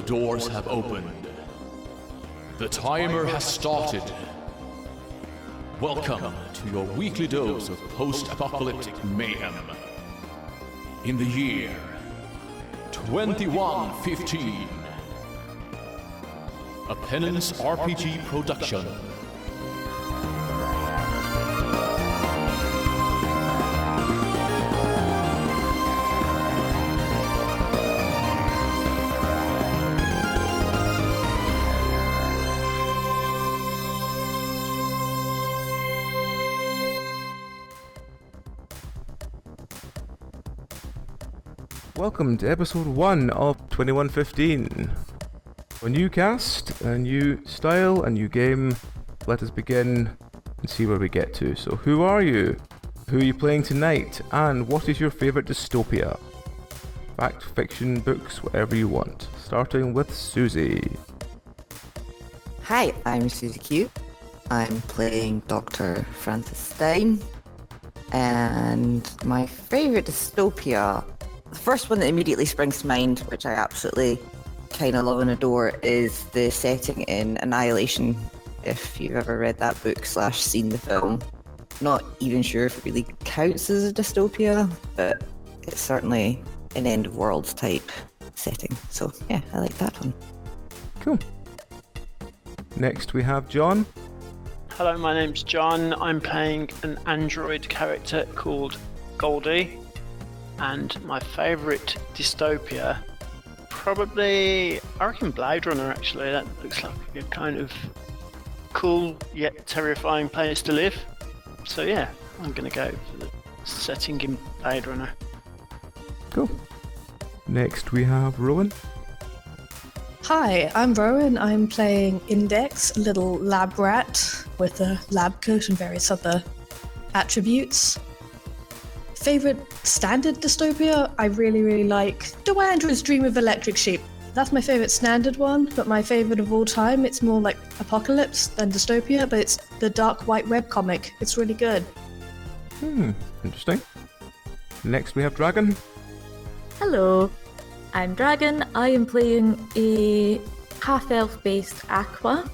doors have opened. The timer has started. Welcome to your weekly dose of post-apocalyptic mayhem. In the year 2115, a Penance RPG production. Welcome to episode 1 of 2115. A new cast, a new style, a new game. Let us begin and see where we get to. So who are you? Who are you playing tonight? And what is your favourite dystopia? Fact, fiction, books, whatever you want. Starting with Susie. Hi, I'm Susie Q. I'm playing Dr. Francis Stein. And my favourite dystopia, the first one that immediately springs to mind, which I absolutely kind of love and adore, is the setting in Annihilation. If you've ever read that book / seen the film, not even sure if it really counts as a dystopia, but it's certainly an end of world type setting. So yeah, I like that one. Cool. Next we have John. Hello, my name's John. I'm playing an android character called Goldie. And my favourite dystopia, probably, I reckon Blade Runner actually. That looks like a kind of cool yet terrifying place to live. So yeah, I'm going to go for the setting in Blade Runner. Cool. Next we have Rowan. Hi, I'm Rowan. I'm playing Index, a little lab rat with a lab coat and various other attributes. Favorite standard dystopia? I really like Do Androids Dream of Electric Sheep? That's my favorite standard one, but my favorite of all time, it's more like apocalypse than dystopia, but it's the Dark White Web comic. It's really good. Interesting. Next we have Dragon. Hello, I'm Dragon. I am playing a half-elf based Aqua.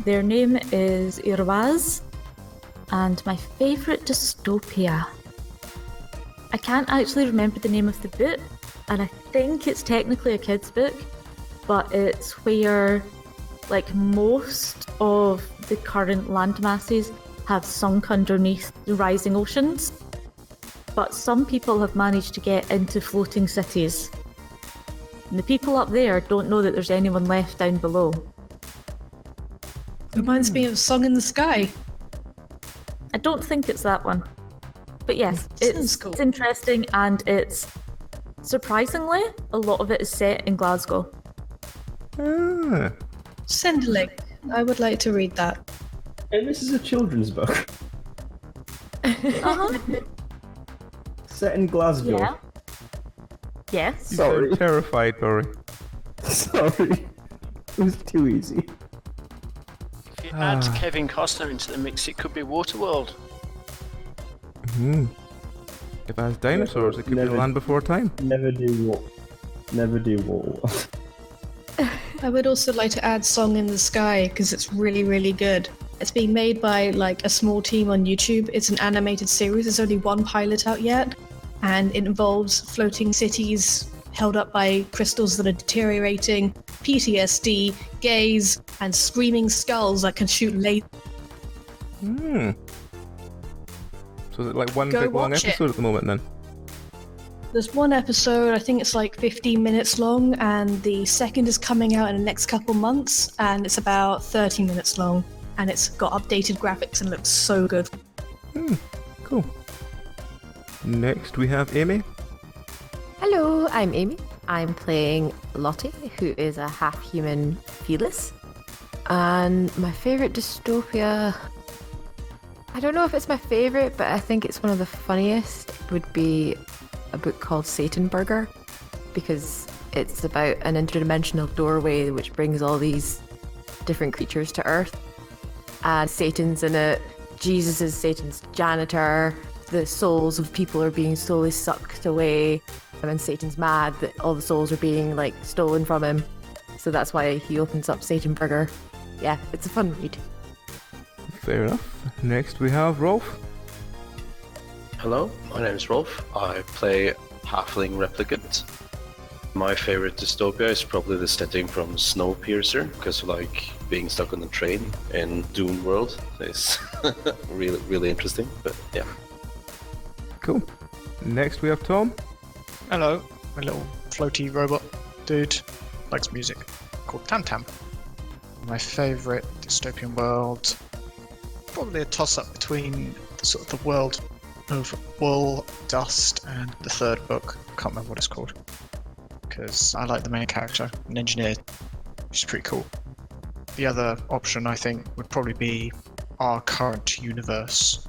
Their name is Irwaz, and my favourite dystopia, I can't actually remember the name of the book, and I think it's technically a kid's book, but it's where like most of the current land masses have sunk underneath the rising oceans, but some people have managed to get into floating cities. And the people up there don't know that there's anyone left down below. Reminds me of Song in the Sky. I don't think it's that one. But yes, it's cool. It's interesting, and it's surprisingly, a lot of it is set in Glasgow. Send a link. I would like to read that. And this is a children's book. Uh-huh. Set in Glasgow. Yeah. Yes. You Sorry. sound terrified, Rory. Sorry. It was too easy. If you add Kevin Costner into the mix, it could be Waterworld. If it has dinosaurs, it could be the Land Before Time. Never do what. I would also like to add Song in the Sky because it's really good. It's being made by like a small team on YouTube. It's an animated series. There's only one pilot out yet, and it involves floating cities held up by crystals that are deteriorating, PTSD, gays, and screaming skulls that can shoot lasers. So is it like one Go big long watch it. episode at the moment then? There's one episode, I think it's like 15 minutes long, and the second is coming out in the next couple months, and it's about 30 minutes long, and it's got updated graphics and looks so good. Cool. Next we have Amy. Hello, I'm Amy. I'm playing Lottie, who is a half-human felis. And my favourite dystopia, I don't know if it's my favourite, but I think it's one of the funniest, would be a book called Satan Burger, because it's about an interdimensional doorway which brings all these different creatures to Earth. And Satan's in it, Jesus is Satan's janitor, the souls of people are being slowly sucked away, and Satan's mad that all the souls are being like stolen from him. so that's why he opens up Sage and Burger. Yeah, it's a fun read. Fair enough. Next we have Rolf. Hello, my name is Rolf. I play Halfling Replicant. My favorite dystopia is probably the setting from Snowpiercer, because like being stuck on a train in Dune World is really interesting. But yeah. Cool. Next we have Tom. Hello, a little floaty robot dude. Likes music. Called Tam Tam. My favourite dystopian world. Probably a toss-up between sort of the world of Wool, Dust, and the third book. Can't remember what it's called. Because I like the main character, an engineer, which is pretty cool. The other option, I think, would probably be our current universe,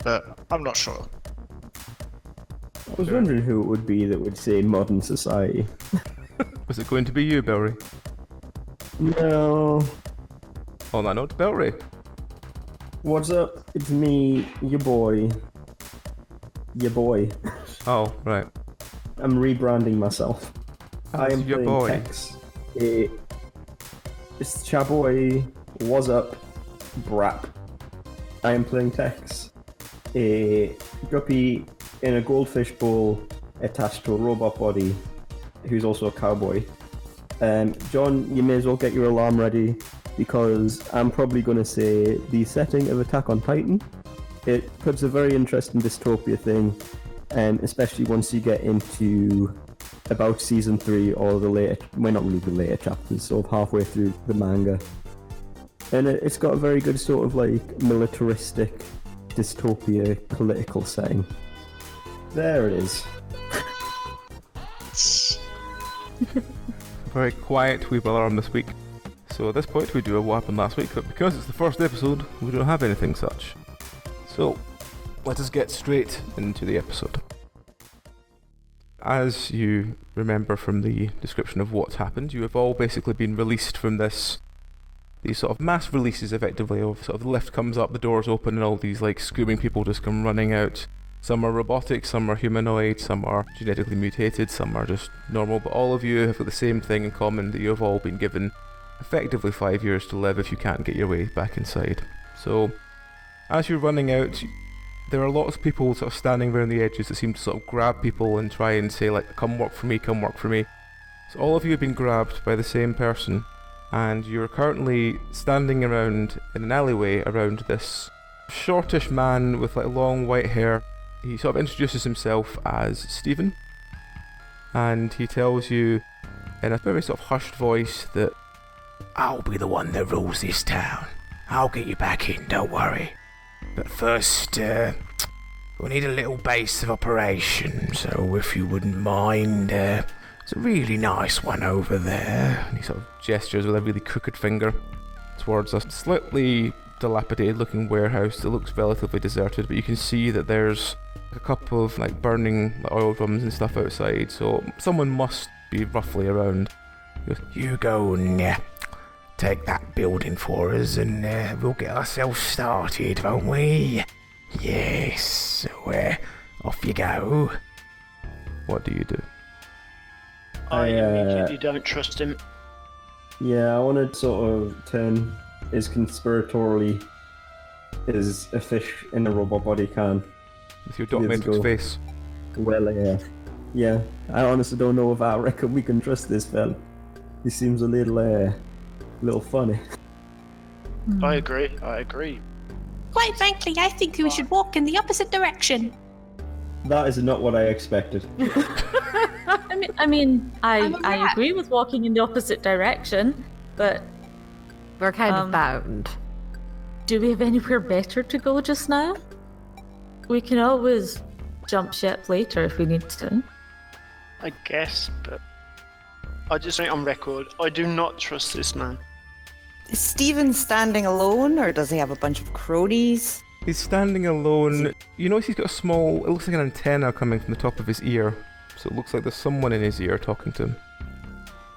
but I'm not sure. I was wondering who it would be that would say modern society. Was it going to be you, Belry? No. On that note, Belry. What's up? It's me, your boy. Your boy. Oh, right. I'm rebranding myself. I am your playing boy. Tex. It's Chaboy. What's up? Brap. I am playing Tex. A guppy in a goldfish bowl attached to a robot body who's also a cowboy. John, you may as well get your alarm ready because I'm probably going to say the setting of Attack on Titan. It puts a very interesting dystopia thing, especially once you get into about season 3 or the later, well, not really the later chapters, sort of halfway through the manga. And it's got a very good sort of like militaristic dystopia political setting. There it is. Very quiet wee alarm this week. So at this point we do have what happened last week, but because it's the first episode, we don't have anything such. So, let us get straight into the episode. As you remember from the description of what's happened, you have all basically been released from these sort of mass releases effectively of sort of the lift comes up, the doors open and all these like screaming people just come running out. Some are robotic, some are humanoid, some are genetically mutated, some are just normal, but all of you have got the same thing in common, that you have all been given effectively 5 years to live if you can't get your way back inside. So, as you're running out, there are lots of people sort of standing around the edges that seem to sort of grab people and try and say like, come work for me, come work for me. So all of you have been grabbed by the same person, and you're currently standing around in an alleyway around this shortish man with like long white hair. He sort of introduces himself as Stephen, and he tells you in a very sort of hushed voice that I'll be the one that rules this town. I'll get you back in, don't worry. But first, we'll need a little base of operation, so if you wouldn't mind, it's a really nice one over there. And he sort of gestures with a really crooked finger towards a slightly dilapidated looking warehouse that looks relatively deserted, but you can see that there's a couple of like burning oil drums and stuff outside, so someone must be roughly around. He goes, you go and take that building for us and we'll get ourselves started, won't we? Yes, so off you go. What do you do? I immediately don't trust him. Yeah, I want to sort of turn as conspiratorially as a fish in a robot body can. With your documented face. Well, yeah. I honestly don't know if I reckon we can trust this fella. He seems a little funny. I agree. Quite frankly, I think we should walk in the opposite direction. That is not what I expected. I agree with walking in the opposite direction, but We're kind of bound. do we have anywhere better to go just now? We can always jump ship later if we need to. I guess, but I just say on record, I do not trust this man. Is Steven standing alone, or does he have a bunch of cronies? He's standing alone. You notice he's got a small, it looks like an antenna coming from the top of his ear. So it looks like there's someone in his ear talking to him.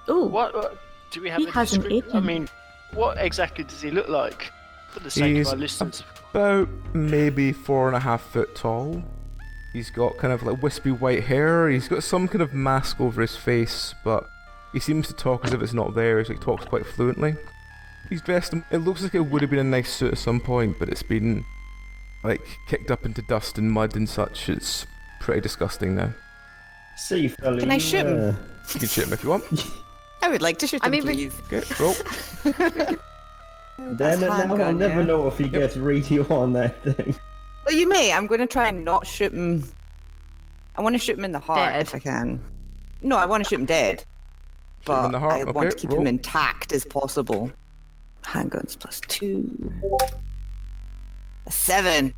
Oh, What do we have He a has an description? I agent. mean, what exactly does he look like? For the sake He's of our listeners. about maybe 4.5 foot tall. He's got kind of like wispy white hair. He's got some kind of mask over his face, but He seems to talk as if it's not there. He talks quite fluently. He's dressed in, it looks like it would have been a nice suit at some point, but it's been kicked up into dust and mud and such. It's pretty disgusting now. See, fella, Can I shoot him? You can shoot him if you want. I would like to shoot him, please. Okay, roll. Then and now I'll never know if he gets radio on that thing. Well, you may. I'm going to try and not shoot him. I want to shoot him in the heart Dead. if I can. No, I want to shoot him dead. Shoot him in the heart. I want to Okay, keep roll. him intact as possible. Handguns +2. A 7.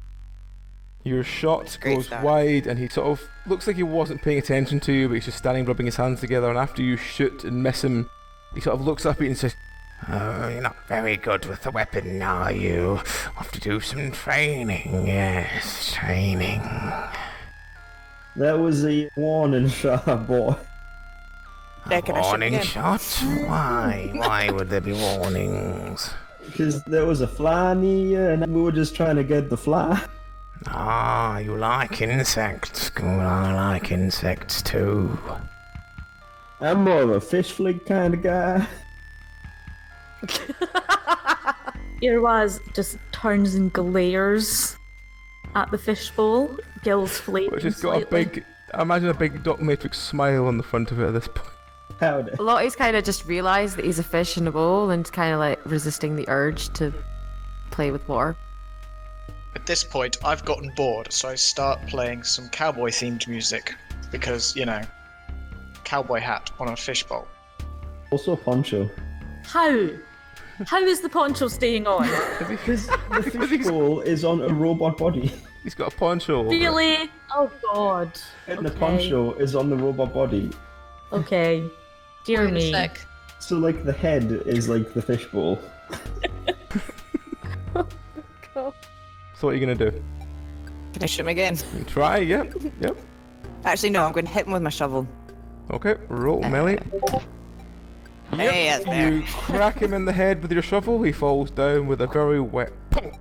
Your shot Great goes start. wide, and he sort of looks like he wasn't paying attention to you, but he's just standing rubbing his hands together. And after you shoot and miss him, he sort of looks up at you and says, "Oh, you're not very good with the weapon, are you? I'll have to do some training. Yes, training." That was a warning shot, boy. Yeah, can I shoot him Warning again? shot? Why? Why would there be warnings? Because there was a fly near, and we were just trying to get the fly. Ah, you like insects. Good, I like insects too. I'm more of a fish flick kind of guy. Irwaz just turns and glares at the fishbowl, gills flaming Which has got slightly. a big, I imagine a big Doc Matrix smile on the front of it at this point. Howdy. Lottie's kind of just realised that he's a fish in a bowl and kind of resisting the urge to play with water. At this point, I've gotten bored, so I start playing some cowboy-themed music because, cowboy hat on a fishbowl. Also poncho. How? How is the poncho staying on? Because the fish bowl is on a robot body. He's got a poncho over it. Really? Oh god. And the poncho is on the robot body. Okay. Dear Wait a me. sec. So the head is the fish bowl. So what are you going to do? Can I shoot him again? You try, yep. Actually, no, I'm going to hit him with my shovel. Okay, roll melee. Hey, that's there. You crack him in the head with your shovel, he falls down with a very wet pong.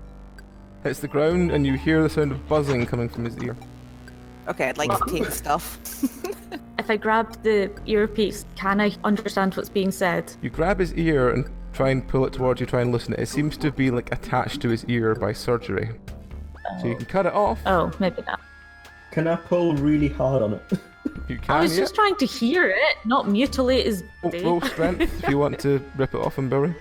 Hits the ground, and you hear the sound of buzzing coming from his ear. Okay, I'd like to take the stuff. If I grab the earpiece, can I understand what's being said? You grab his ear and try and pull it towards you, try and listen. It seems to be attached to his ear by surgery. So you can cut it off. Oh, maybe not. Can I pull really hard on it? You can, I was yeah. just trying to hear it, not mutilate his body. Roll strength if you want to rip it off him, Billy.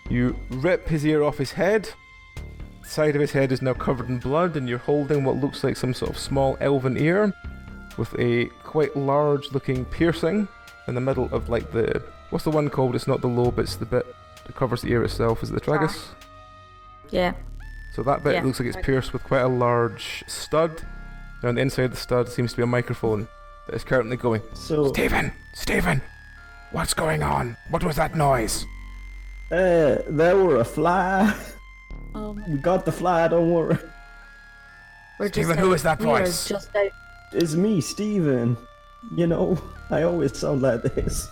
You rip his ear off his head. The side of his head is now covered in blood, and you're holding what looks like some sort of small elven ear with a quite large looking piercing in the middle of the... What's the one called? It's not the lobe, it's the bit that covers the ear itself. Is it the tragus? Yeah. So that bit Yeah. looks like it's pierced with quite a large stud. And on the inside of the stud seems to be a microphone that is currently going, So, Stephen! What's going on? What was that noise? there were a fly. Oh my. We got the fly, don't worry. We're Stephen, just who out- is that we are voice? just out. It's me, Steven. I always sound like this.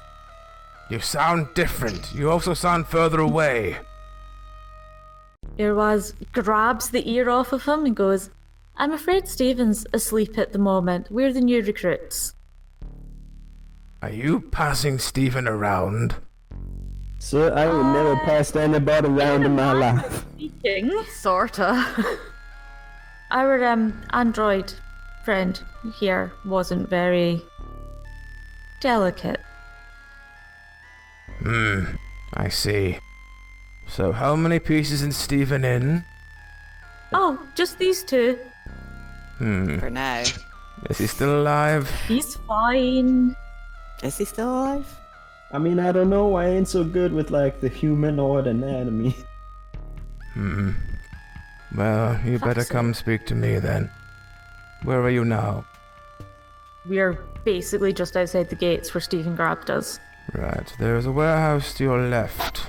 You sound different. You also sound further away. Irwaz grabs the ear off of him and goes, I'm afraid Stephen's asleep at the moment. We're the new recruits. Are you passing Stephen around? Sir, I would never pass anybody around in my life. Speaking. Sorta. Our android friend here wasn't very delicate. I see. So how many pieces is Stephen in? Oh, just these two. For now. Is he still alive? He's fine. Is he still alive? I mean, I don't know. I ain't so good with the humanoid anatomy. Well, you better Fuck's come speak to me then. Where are you now? We're basically just outside the gates where Stephen grabbed us. Right, there's a warehouse to your left.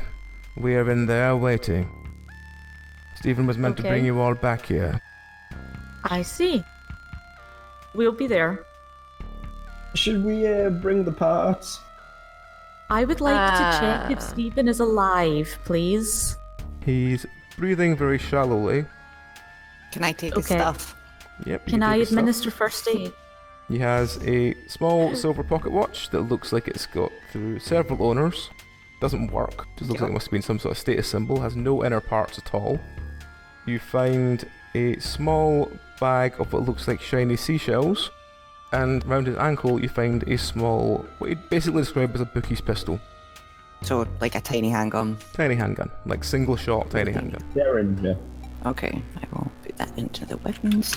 We are in there waiting. Stephen was meant to Okay. bring you all back here. I see. We'll be there. Should we bring the parts? I would like to check if Stephen is alive, please. He's breathing very shallowly. Can I take his Okay. stuff? Yep. you Can take I the stuff. administer first aid? He has a small silver pocket watch that looks like it's got through several owners. Doesn't work. Just looks like it must have been some sort of status symbol. Has no inner parts at all. You find a small bag of what looks like shiny seashells. And round his ankle you find a small, what he'd basically describe as a bookie's pistol. So, like a tiny handgun. Tiny handgun. Like single shot tiny handgun. Derringer. Okay, I will put that into the weapons.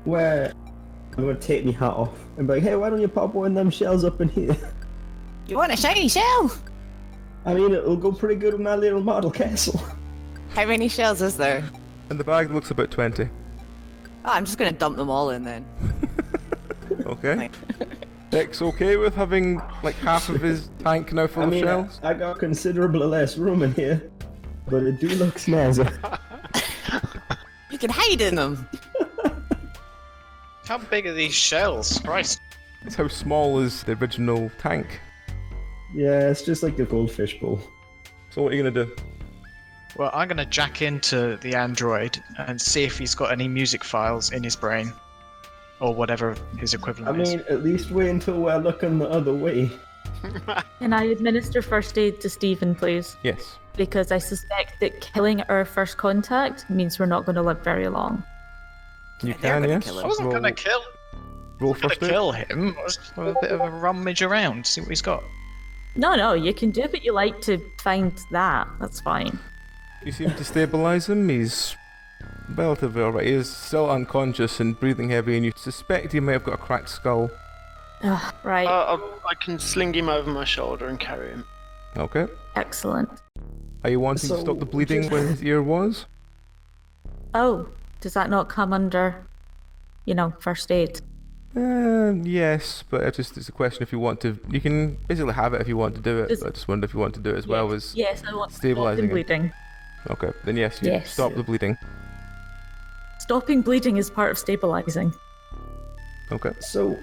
Where I'm gonna take my hat off and be like, hey, why don't you pop one of them shells up in here? You want a shiny shell? I mean, it'll go pretty good with my little model castle. How many shells is there? And the bag looks about 20. Oh, I'm just gonna dump them all in then. Okay. Dick's okay with having like half of his tank now full of shells? I got considerably less room in here, but it do look snazzy. You can hide in them. How big are these shells? Christ. It's how small is the original tank. Yeah, it's just like the goldfish bowl. So what are you gonna do? Well, I'm gonna jack into the android and see if he's got any music files in his brain. Or whatever his equivalent is. I mean, at least wait until we're looking the other way. Can I administer first aid to Stephen, please? Yes. Because I suspect that killing our first contact means we're not going to live very long. You can, yes. I wasn't gonna kill. Roll Gonna first aid. kill him. I was a bit of a rummage around, see what he's got. No, you can do what you like to find that. That's fine. You seem to stabilise him. He's relatively alright. He is still unconscious and breathing heavy, and you suspect he may have got a cracked skull. Ugh, right. I can sling him over my shoulder and carry him. Okay. Excellent. Are you wanting to stop the bleeding where his ear was? Oh, does that not come under, first aid? Yes, but it's a question if you want to. You can basically have it if you want to do it. But I just wondered if you want to do it as well as Yes, I want to stop stabilising the him. bleeding. Okay, then yes, you Yes. stop the bleeding. Stopping bleeding is part of stabilising. Okay. So,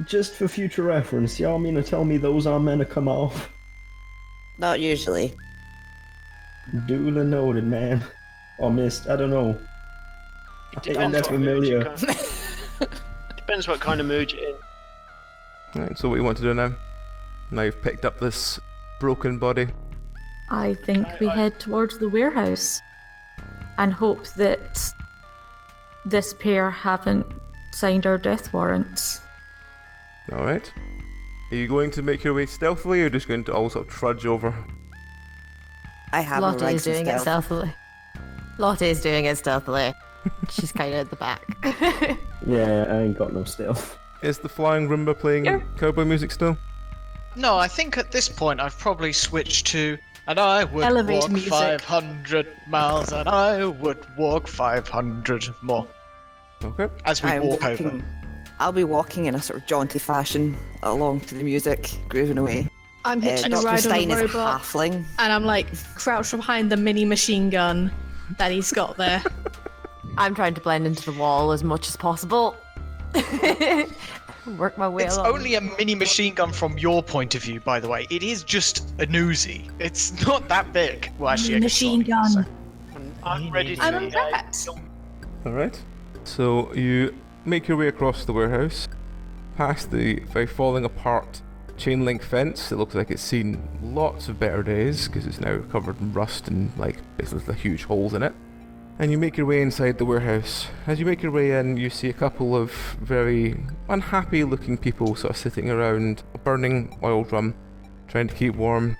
just for future reference, y'all mean to tell me those aren't meant to come off? Not usually. Duly noted, man. Or missed, I don't know. Depends That what mood you're familiar. Depends what kind of mood you're in. Right, so what you want to do now? Now you've picked up this broken body. I think we head towards the warehouse and hope that this pair haven't signed our death warrants. Alright. Are you going to make your way stealthily, or just going to all sort of trudge over? I have Lottie no is legs and doing it stealth. stealthily. Lottie is doing it stealthily. She's kind of at the back. Yeah, I ain't got no stealth. Is the flying Roomba playing cowboy music still? No, I think at this point I've probably switched to, and I would Elevator walk music. 500 miles, and I would walk 500 more. Okay. As we I'm walk over. walking- I'll be walking in a sort of jaunty fashion along to the music, grooving away. I'm hitching a Dr. ride Stein on a is a robot, halfling. and I'm like crouched behind the mini machine gun that he's got there. I'm trying to blend into the wall as much as possible. Work my way It's along. only a mini machine gun from your point of view, by the way. It is just a Uzi. It's not that big. Well, actually, I guess Machine it's not, gun. so. I'm ready to I'm be impressed. Alright. So you make your way across the warehouse, past the very falling apart chain link fence. It looks like it's seen lots of better days because it's now covered in rust and like basically the huge holes in it. And you make your way inside the warehouse. As you make your way in, you see a couple of very unhappy looking people sort of sitting around a burning oil drum, trying to keep warm.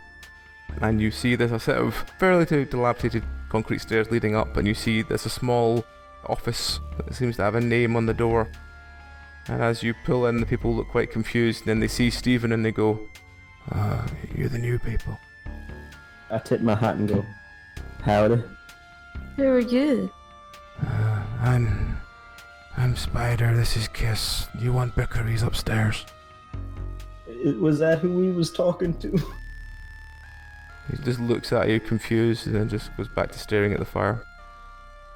And you see there's a set of fairly dilapidated concrete stairs leading up, and you see there's a small office that seems to have a name on the door. And as you pull in, the people look quite confused, and then they see Stephen and they go, you're the new people. I tip my hat and go, howdy. Who are you? I'm Spider, this is Kiss. You want Bickeries upstairs? Was that who we was talking to? He just looks at you confused and then just goes back to staring at the fire.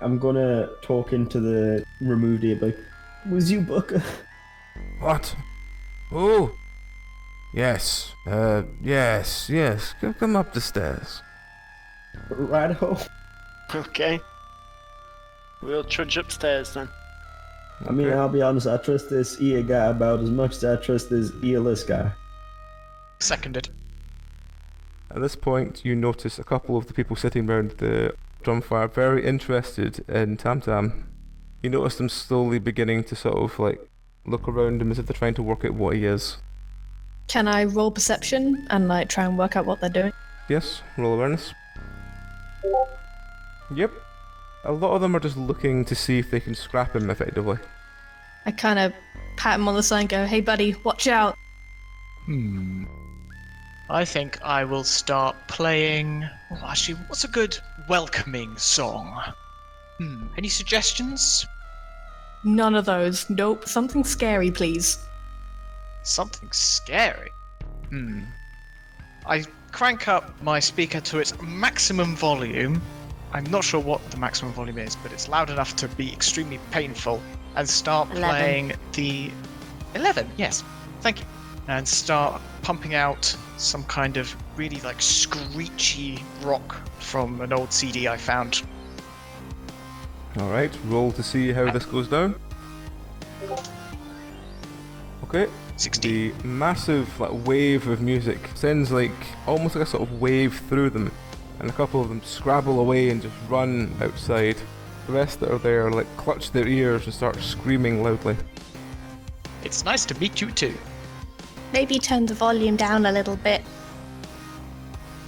I'm gonna talk into the removed ear, like, was you Booker? What? Oh! Yes, yes. Come up the stairs. Right ho. Okay. We'll trudge upstairs then. I mean, I'll be honest, I trust this ear guy about as much as I trust this earless guy. Seconded. At this point, you notice a couple of the people sitting around the drum fire very interested in Tam Tam. You notice them slowly beginning to sort of like look around him as if they're trying to work out what he is. Can I roll perception and like try and work out what they're doing? Yes, roll awareness. Yep. A lot of them are just looking to see if they can scrap him effectively. I kind of pat him on the side and go, "Hey buddy, watch out." I think I will start playing... Oh, actually, what's a good welcoming song? Any suggestions? None of those. Nope. Something scary, please. Something scary? I crank up my speaker to its maximum volume. I'm not sure what the maximum volume is, but it's loud enough to be extremely painful. And start 11. playing the... 11, yes. Thank you. And start pumping out some kind of really like screechy rock from an old CD I found. Alright, roll to see how this goes down. Okay. 16. The massive like wave of music sends like almost like a sort of wave through them, and a couple of them scrabble away and just run outside. The rest that are there like clutch their ears and start screaming loudly. It's nice to meet you too. Maybe turn the volume down a little bit.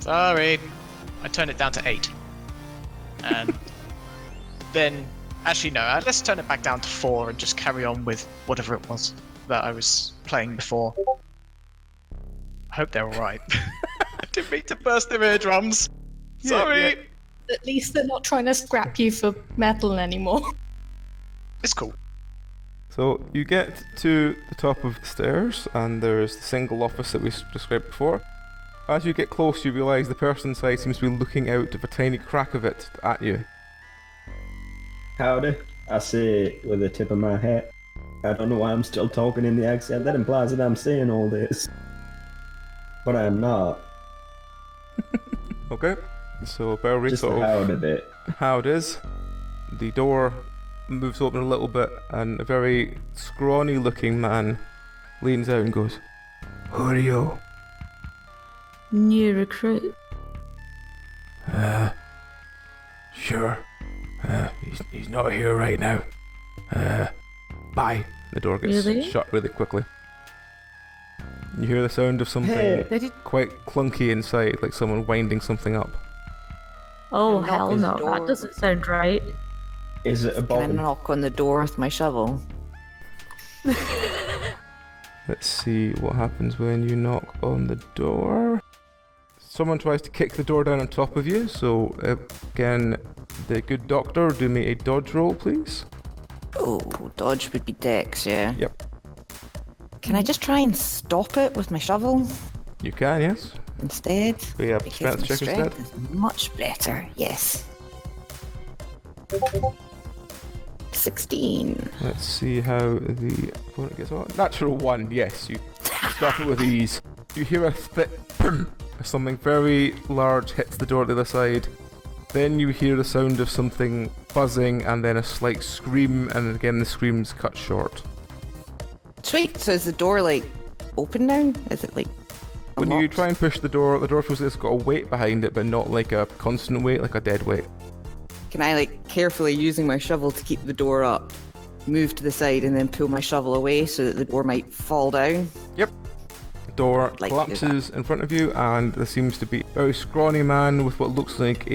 Sorry. I turned it down to 8. And then, actually no, let's turn it back down to 4 and just carry on with whatever it was that I was playing before. I hope they're alright. I didn't mean to burst their eardrums. Sorry. At least they're not trying to scrap you for metal anymore. It's cool. So you get to the top of the stairs, and there's the single office that we described before. As you get close, you realise the person inside seems to be looking out of a tiny crack of it at you. Howdy, I say with the tip of my hat. I don't know why I'm still talking in the accent. That implies that I'm saying all this. But I'm not. Okay, so Barry Just sort the of howdy bit. how it is. The door moves open a little bit, and a very scrawny looking man leans out and goes, "Who are you?" New recruit. Sure. He's not here right now. Bye. The door gets Really? shut really quickly. You hear the sound of something Hey. quite clunky inside, like someone winding something up. Oh, Knock hell his no. door. That doesn't sound right. Is it a Can I bottom? knock on the door with my shovel? Let's see what happens when you knock on the door. Someone tries to kick the door down on top of you, so again, the good doctor, do me a dodge roll, please. Oh, dodge would be dex, yeah. Yep. Can I just try and stop it with my shovel You can, yes. instead? So yeah, Because strength my check strength instead. is much better, yes. 16. Let's see how the opponent gets on. Natural 1, yes, you stop it with ease. You hear a thick as something very large hits the door to the other side. Then you hear the sound of something buzzing and then a slight scream, and again the scream's cut short. Sweet, so is the door like open now? Is it like When you unlocked? try and push the door feels like it's got a weight behind it, but not like a constant weight, like a dead weight. Can I like carefully using my shovel to keep the door up, move to the side and then pull my shovel away so that the door might fall down? Yep. The door Like collapses in front of you, and there seems to be a very scrawny man with what looks like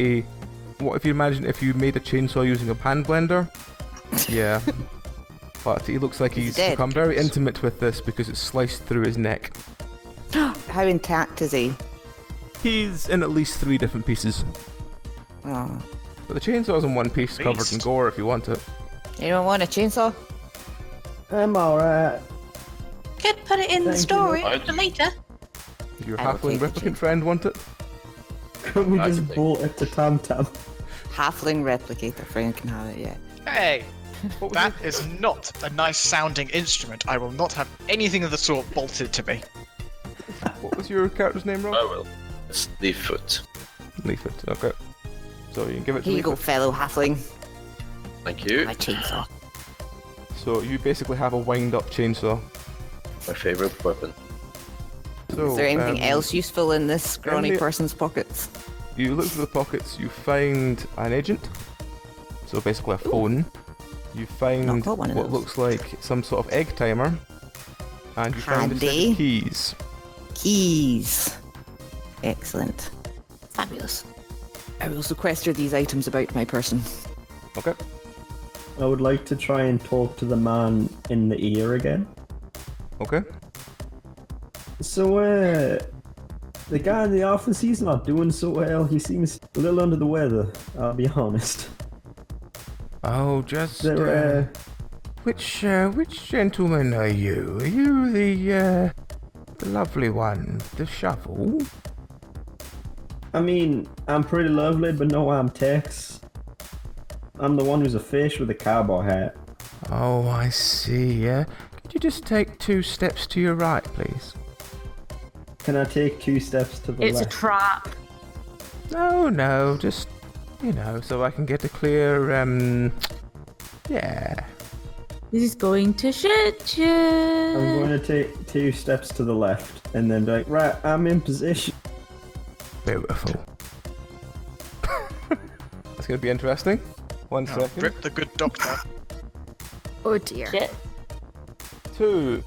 what if you imagine if you made a chainsaw using a hand blender? Yeah. But he looks like he's dead. become very intimate with this because it's sliced through his neck. How intact is he? He's in at least 3 different pieces. Oh. But the chansaw's in one piece, covered in gore if you want it. Anyone want a chainsaw? I'm alright. Could put it in the Thank you. storage I'd- for later. Your I will halfling take the replicant friend want it? Can we I just can take bolt it to Tam Tam? Halfling replicator friend can have it, yeah. Hey! What was That is not a nice sounding instrument. I will not have anything of the sort bolted to me. What was your character's name, Rob? I will. It's the foot. Leaflet, okay. So you can give it to Here you go, Leaflet. fellow halfling. Thank you. My chainsaw. So you basically have a wind-up chainsaw. My favorite weapon. So, Is there anything else useful in this scrawny Emily- person's pockets? You look through the pockets, you find an agent. So basically a phone. You find Not got one of what those. looks like some sort of egg timer. And you find a set Handy. of keys. Keys. Excellent. Fabulous. I will sequester these items about my person. Okay. I would like to try and talk to the man in the ear again. Okay. So, the guy in the office, he's not doing so well. He seems a little under the weather, I'll be honest. Oh, just There, which gentleman are you? Are you the lovely one, the shovel? I mean, I'm pretty lovely, but no, I'm Tex. I'm the one who's a fish with a cowboy hat. Oh, I see. Yeah. Could you just take 2 steps to your right, please? Can I take 2 steps to the It's a left? trap. No, just so I can get a clear. Yeah. He's going to shoot you. I'm going to take 2 steps to the left, and then be like, right, I'm in position. Beautiful. That's gonna be interesting. One Oh, second. rip the good doctor. Oh dear. Shit. 2.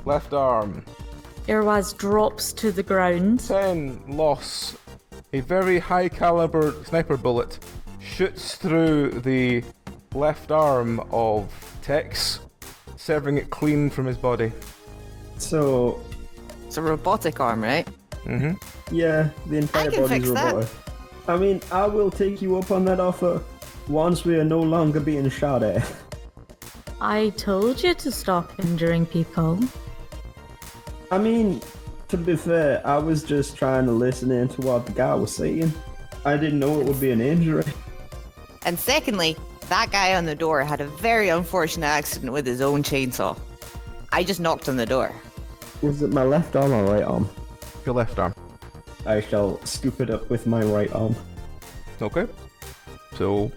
Left arm. Irwaz drops to the ground. 10. Loss. A very high caliber sniper bullet shoots through the left arm of Tex, severing it clean from his body. So, It's a robotic arm, right? Mm-hmm. yeah, the entire I can body's fix that. robotic. I mean, I will take you up on that offer once we are no longer being shot at. I told you to stop injuring people. I mean, to be fair, I was just trying to listen in to what the guy was saying. I didn't know it would be an injury. And secondly, that guy on the door had a very unfortunate accident with his own chainsaw. I just knocked on the door. Was it my left arm or right arm? Your left arm. I shall scoop it up with my right arm. Okay. So,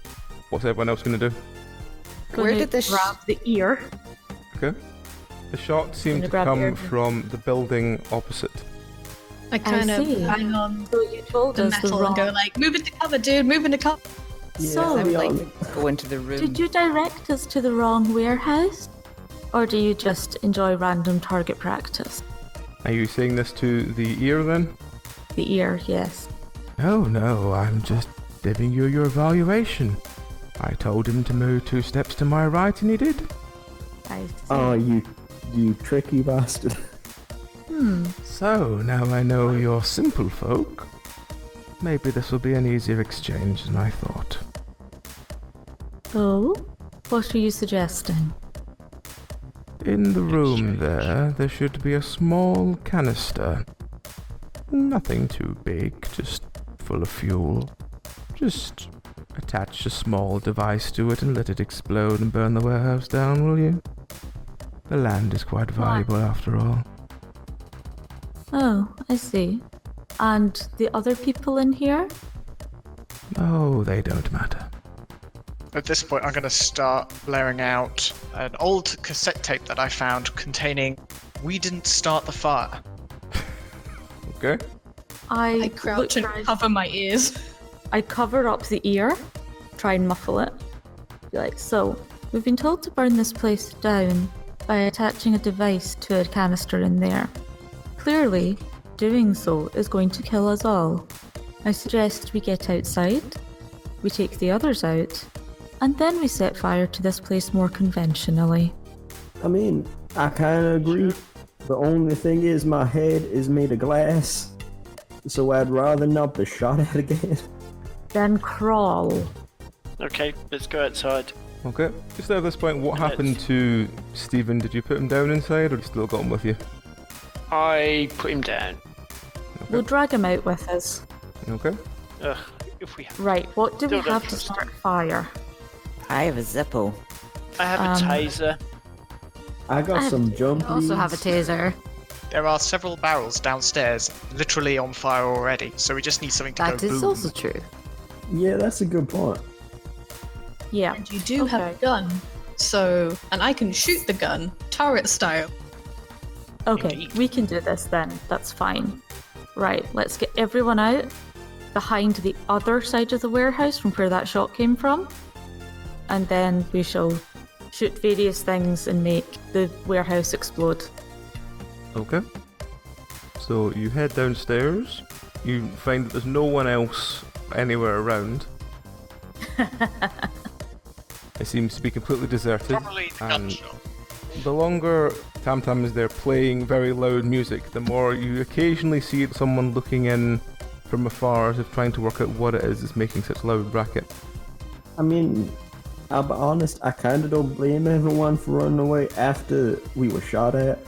what's everyone else gonna do? Where Gonna did this grab the ear? Okay. The shot seemed Gonna to grab the come air- from the building opposite. I kind of see. bang on So you told the us the metal wrong. and go like, move into cover, dude, move into cover. So, I would like Yeah. to go into the room. Did you direct us to the wrong warehouse? Or do you just enjoy random target practice? Are you saying this to the ear then? The ear, yes. Oh no, I'm just giving you your evaluation. I told him to move 2 steps to my right and he did. I see. Oh, you tricky bastard. So, now I know you're simple folk. Maybe this will be an easier exchange than I thought. Oh? What are you suggesting? In the room there should be a small canister. Nothing too big, just full of fuel. Just attach a small device to it and let it explode and burn the warehouse down, will you? The land is quite valuable after all. Oh, I see. And the other people in here? Oh, they don't matter. At this point, I'm going to start blaring out an old cassette tape that I found containing "We Didn't Start the Fire." Okay? I crouch and cover my ears. I cover up the ear, try and muffle it. Be like, so, we've been told to burn this place down by attaching a device to a canister in there. Clearly, doing so is going to kill us all. I suggest we get outside, we take the others out, and then we set fire to this place more conventionally. I mean, I kind of agree. The only thing is my head is made of glass, so I'd rather not be shot at again. Then crawl. Okay, let's go outside. Okay. Just at this point, what happened to Stephen? Did you put him down inside or you still got him with you? I put him down. We'll drag him out with us. Okay. Ugh, if we have. Right, what do we Still don't have to trust start fire? I have a Zippo. I have a taser. I got some jump I also have a leads. taser. There are several barrels downstairs, literally on fire already, so we just need something to That go is boom. also true. Yeah, that's a good point. Yeah. And you do have a gun, So, and I can shoot the gun, turret style. Okay, Indeed. we can do this then. That's fine. Right, let's get everyone out behind the other side of the warehouse from where that shot came from. And then we shall shoot various things and make the warehouse explode. Okay. So you head downstairs. You find that there's no one else anywhere around. It seems to be completely deserted. Probably the and gunshot. the longer Tam Tam is there playing very loud music, the more you occasionally see someone looking in from afar as if trying to work out what it is that's making such loud racket. I mean, I'll be honest, I kind of don't blame everyone for running away after we were shot at.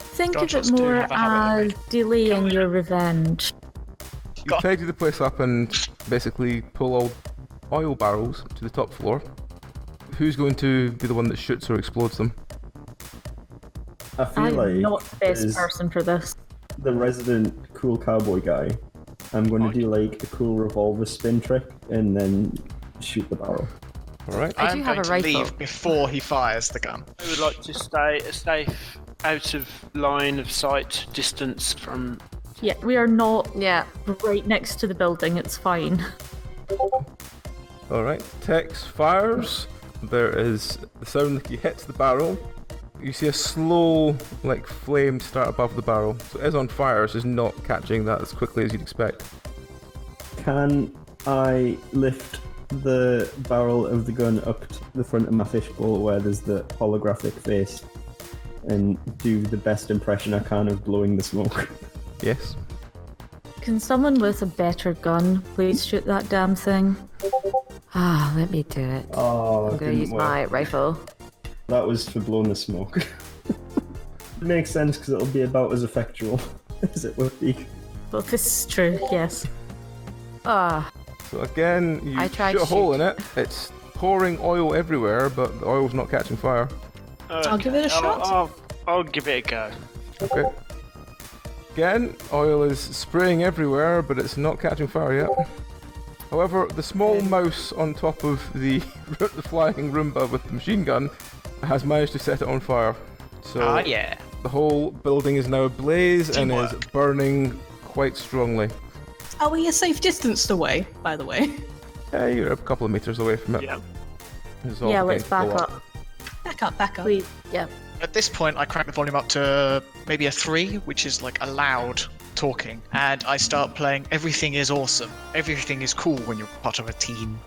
Think of Gunshots it do more have a habit as delaying your revenge. You tidy the place up and basically pull all oil barrels to the top floor. Who's going to be the one that shoots or explodes them? I feel I'm like not the best as person for this. the resident cool cowboy guy, I'm going to do like a cool revolver spin trick and then shoot the barrel. Alright. I I'm do have going a to rifle. leave before he fires the gun. I would like to stay safe, out of line of sight, distance from. Yeah, we are not Yeah. right next to the building, it's fine. Alright, Tex fires. There is the sound like he hits the barrel. You see a slow, like, flame start above the barrel. So it is on fire, so it's not catching that as quickly as you'd expect. Can I lift the barrel of the gun up to the front of my fishbowl where there's the holographic face and do the best impression I can of blowing the smoke? Yes. Can someone with a better gun please shoot that damn thing? Ah, let me do it. Oh, I'm gonna use my rifle. That was for blowing the smoke. It makes sense because it'll be about as effectual as it would be. Well, this is true, yes. Ah, So again, you I tried shoot a to hole shoot. in it. It's pouring oil everywhere, but the oil's not catching fire. I'll give it a shot. I'll give it a go. Okay. Again, oil is spraying everywhere, but it's not catching fire yet. However, the small mouse on top of the flying Roomba with the machine gun has managed to set it on fire. So Yeah. the whole building is now ablaze and is Teamwork. burning quite strongly. Are we a safe distance away, by the way? Yeah, you're a couple of meters away from it. Yeah. It's all Yeah, beginning let's to back blow up. Back up. Please. yeah. At this point, I crank the volume up to maybe a 3, which is like a loud talking, and I start playing Everything is Awesome. Everything is cool when you're part of a team.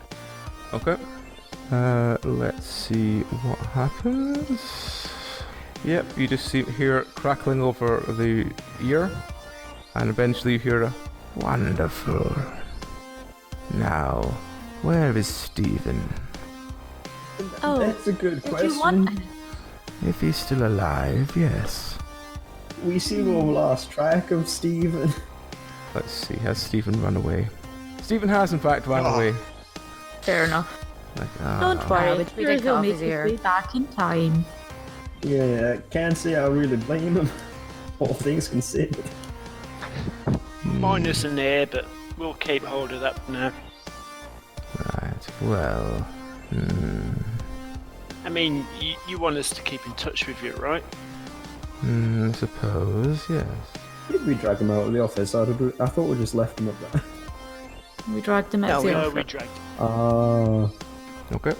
Okay. Let's see what happens. Yep, you just hear it crackling over the ear, and eventually you hear a wonderful. Now, where is Stephen? Oh, That's a good did question. you want... If he's still alive, yes. We seem to have lost track of Stephen. Let's see, has Stephen run away? Stephen has in fact run Oh. away. Fair enough. Like, Don't worry, but we sure did he'll cut off make his his ear. way back in time. Yeah, can't say I really blame him. All things considered. Minus an ear, but we'll keep hold of that for now. Right, well. I mean, you want us to keep in touch with you, right? I suppose, yes. Did we drag him out of the office? I thought we just left him up there. We dragged him out of the No, office. we dragged. Ah, Okay.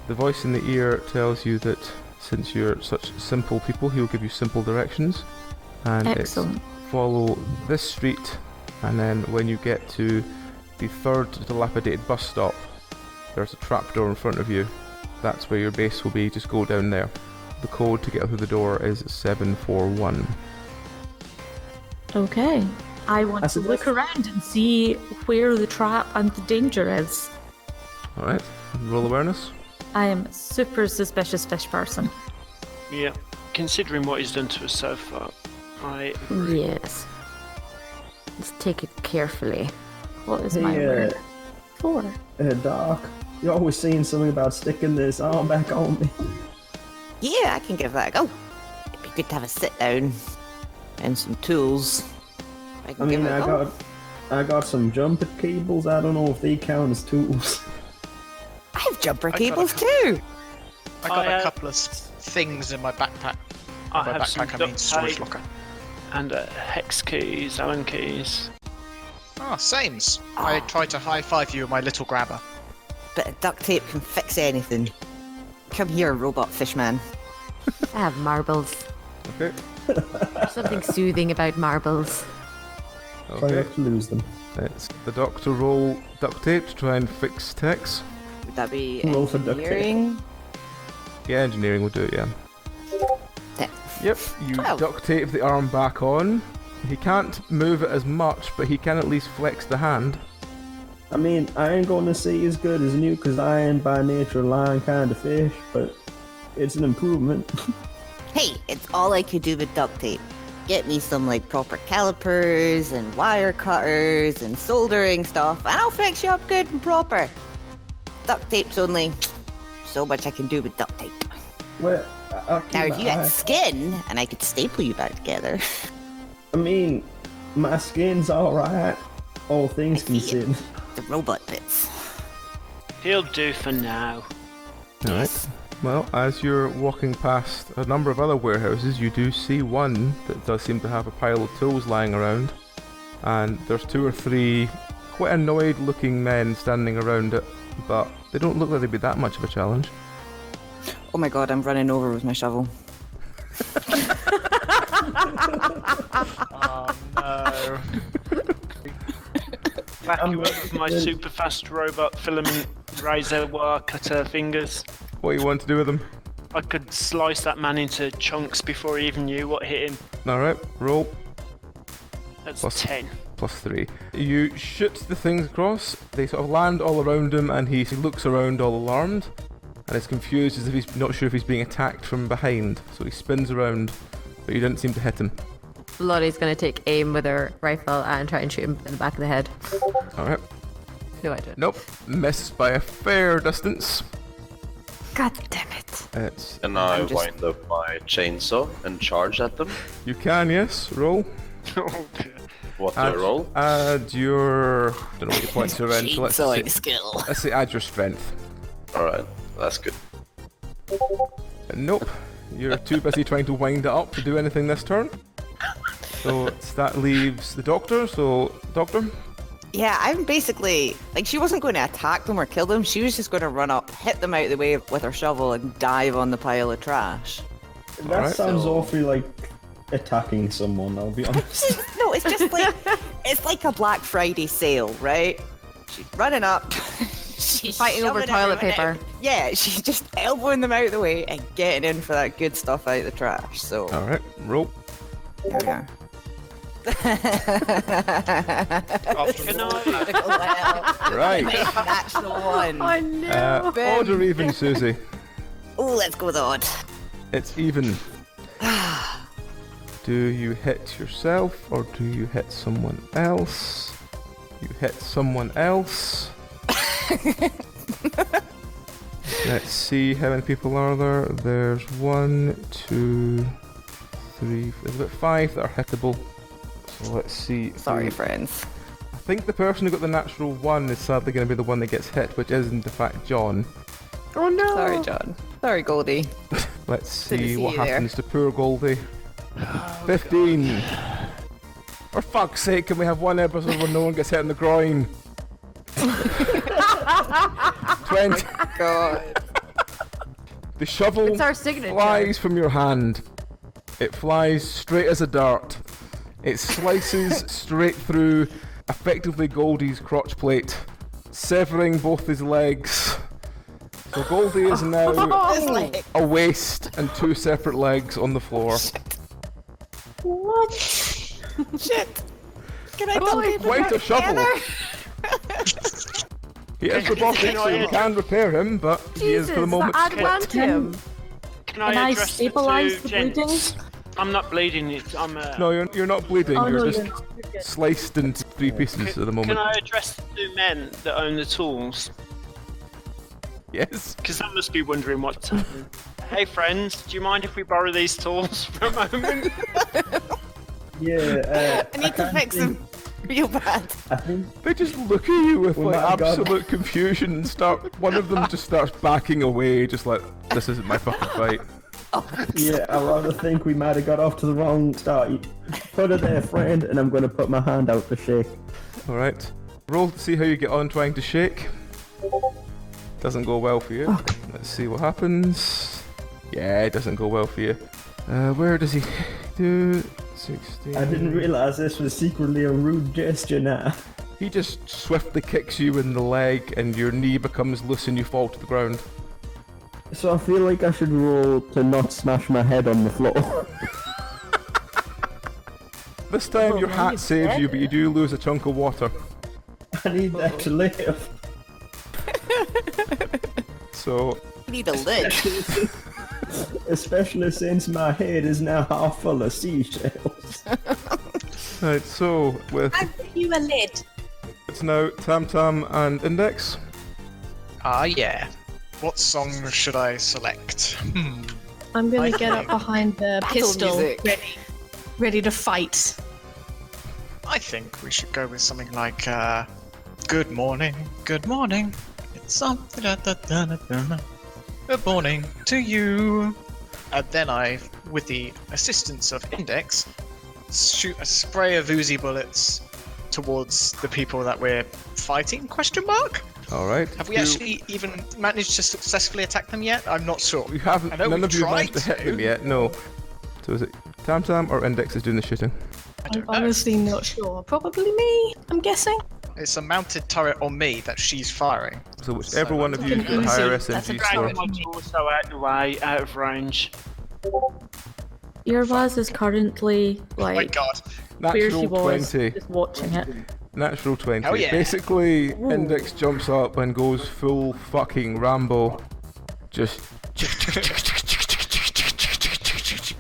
The voice in the ear tells you that since you're such simple people, he will give you simple directions. And Excellent. it's follow this street, and then when you get to the third dilapidated bus stop, there's a trapdoor in front of you. That's where your base will be, just go down there. The code to get through the door is 741. Okay. I want I to look suggest- around and see where the trap and the danger is. Alright, roll awareness. I am a super suspicious fish person. Yeah. Considering what he's done to us so far, I agree. Yes. Let's take it carefully. What is my Hey, word? 4. Doc, you're always saying something about sticking this arm back on me. Yeah, I can give that a go. It'd be good to have a sit down and some tools. I can I mean, give it a go. I got some jumper cables. I don't know if they count as tools. I have jumper I got cables a- too. I got I a couple of things in my backpack. I By have some backpack, I mean duct storage tape locker. and hex keys, Allen keys. Ah, sames. I tried to high-five you with my little grabber. Bit of duct tape can fix anything. Come here, robot fishman. I have marbles. Okay. There's something soothing about marbles. Try Okay. not to lose them. Let's the doctor roll duct tape to try and fix Tex. Would that be Roll for duct tape. engineering? Yeah, engineering will do it, yeah. Yeah. Yep, you 12. duct tape the arm back on. He can't move it as much, but he can at least flex the hand. I mean, I ain't gonna say as good as new, because I ain't by nature a lion kind of fish, but it's an improvement. Hey, it's all I could do with duct tape. Get me some like proper calipers and wire cutters and soldering stuff, and I'll fix you up good and proper. Duct tape's only so much I can do with duct tape. Well, I'll keep Now, if my you had eye- skin, and I could staple you back together. I mean, my skin's alright, all things I see it. considered. The robot bits. He'll do for now. Alright. Well, as you're walking past a number of other warehouses, you do see one that does seem to have a pile of tools lying around. And there's 2 or 3 quite annoyed looking men standing around it, but they don't look like they'd be that much of a challenge. Oh my god, I'm running over with my shovel. Oh no. Back you up with my super fast robot filament razor wire cutter fingers. What do you want to do with them? I could slice that man into chunks before he even knew what hit him. Alright, roll. That's Plus- 10. +3. You shoot the things across, they sort of land all around him, and he looks around all alarmed, and is confused as if he's not sure if he's being attacked from behind. So he spins around, but you didn't seem to hit him. Lottie's gonna take aim with her rifle and try and shoot him in the back of the head. Alright. No, I didn't. Nope. Missed by a fair distance. God damn it. It's... And I I'm just- wind up my chainsaw and charge at them. You can, yes. Roll. Oh, dear. What do I roll? Add your... don't know what your points are in, so Chainsawing skill. let's say add your strength. Alright, that's good. Nope. You're too busy trying to wind it up to do anything this turn. So that leaves the doctor, so... Doctor? Yeah, I'm basically like she wasn't going to attack them or kill them. She was just going to run up, hit them out of the way with her shovel, and dive on the pile of trash. That Alright. sounds awfully like attacking someone, I'll be honest. No, it's just like it's like a Black Friday sale, right? She's running up. She's Fighting over shoving toilet everyone paper. out. Yeah, she's just elbowing them out of the way and getting in for that good stuff out of the trash. So Alright, roll. there we are. Can I? Right. Natural one. no. Odd or even, Susie? Oh, let's go with odd. It's even. Do you hit yourself or do you hit someone else? You hit someone else. Let's see how many people are there. There's 1, 2, 3. There's about 5 that are hittable. So let's see. Sorry, friends. I think the person who got the natural 1 is sadly going to be the one that gets hit, which is in fact John. Oh no. Sorry, John. Sorry, Goldie. Let's Good to see see what you there. happens to poor Goldie. 15. For fuck's sake, can we have one episode where no one gets hit in the groin? 20. God. The shovel It's our signature. flies from your hand. It flies straight as a dart. It slices straight through effectively Goldie's crotch plate, severing both his legs. So Goldie is now It's like, a waist and 2 separate legs on the floor. shit. Can I tell people Quite back a shovel. together? He is robotic, so you can repair him, but he is for the moment add split. adamantium. Can Can I address the stabilize two the bleeding? gents? I'm not bleeding. I'm. No, you're not bleeding. Oh, you're no, just you're not. You're good. sliced into 3 pieces at the moment. Can I address the two men that own the tools? Yes. Because they must be wondering what's happening. Hey friends, do you mind if we borrow these tools for a moment? Yeah, I need to can't fix think- them. real bad. I think They just look at you with We like might have got- absolute confusion and start. One of them just starts backing away, just like this isn't my fucking fight. yeah, I rather think we might have got off to the wrong start. You put it there, friend, and I'm going to put my hand out to shake. All right, roll to see how you get on trying to shake. Doesn't go well for you. Let's see what happens. Yeah, it doesn't go well for you. Where does he do? 16. I didn't realise this was secretly a rude gesture now. He just swiftly kicks you in the leg, and your knee becomes loose, and you fall to the ground. So I feel like I should roll to not smash my head on the floor. This time your hat saves you, but you do lose a chunk of water. I need that to live. So You need a lid. Especially since my head is now half full of seashells. right, so with I'll give you a lid. it's now Tam Tam and Index. Ah, yeah. What song should I select? I'm gonna I get up think- behind the Battle pistol, music. ready to fight. I think we should go with something like, Good morning, it's something good morning to you. And then I, with the assistance of Index, shoot a spray of Uzi bullets towards the people that we're fighting, question mark? All right. Have we actually even managed to successfully attack them yet? I'm not sure. You haven't. I know None we of you have managed to tried hit them yet. No. So is it Tam Tam or Index is doing the shooting? I I'm don't know. honestly not sure. Probably me, I'm guessing. It's a mounted turret on me that she's firing. So whichever So one of you Fucking got a higher Uzi. That's a SMG dragon. score. My torso out the way, out of range. Irvaz is currently Oh my like god. where she Natural was, 20. just watching it. Natural 20. Hell yeah. Basically, Index jumps up and goes full fucking Rambo. Just.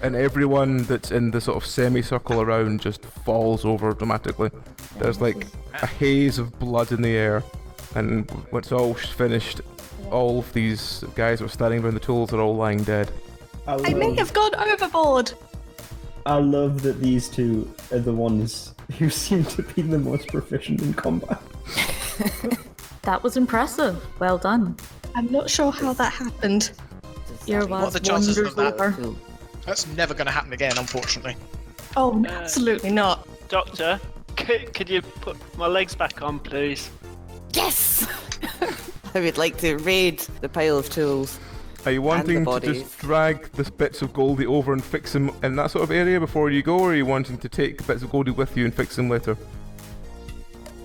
And everyone that's in the sort of semicircle around just falls over dramatically. There's like a haze of blood in the air. And when it's all finished, all of these guys who are standing around the tools are all lying dead. I may have gone overboard. I love that these two are the ones who seem to be the most proficient in combat. That was impressive. Well done. I'm not sure how that happened. Irvaz What are the chances wanders of that? over. That's never going to happen again, unfortunately. Oh, absolutely not. Doctor, could you put my legs back on, please? Yes! I would like to raid the pile of tools. Are you wanting to bodies. just drag the bits of Goldie over and fix them in that sort of area before you go, or are you wanting to take bits of Goldie with you and fix them later?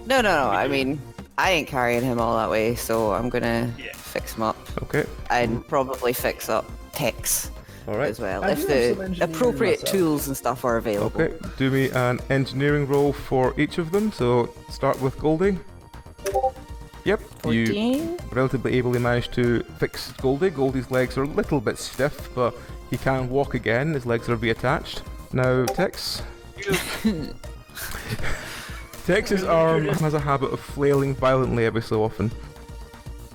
No. I mean, I ain't carrying him all that way, so I'm gonna Yeah. fix him up Okay. and probably fix up Tex Alright. as well, I if do have some the engineering appropriate myself. tools and stuff are available. Okay. Do me an engineering roll for each of them. So start with Goldie. Yep. You 14. relatively ably managed to fix Goldie. Goldie's legs are a little bit stiff, but he can walk again. His legs are reattached. Now, Tex. Tex's arm has a habit of flailing violently every so often.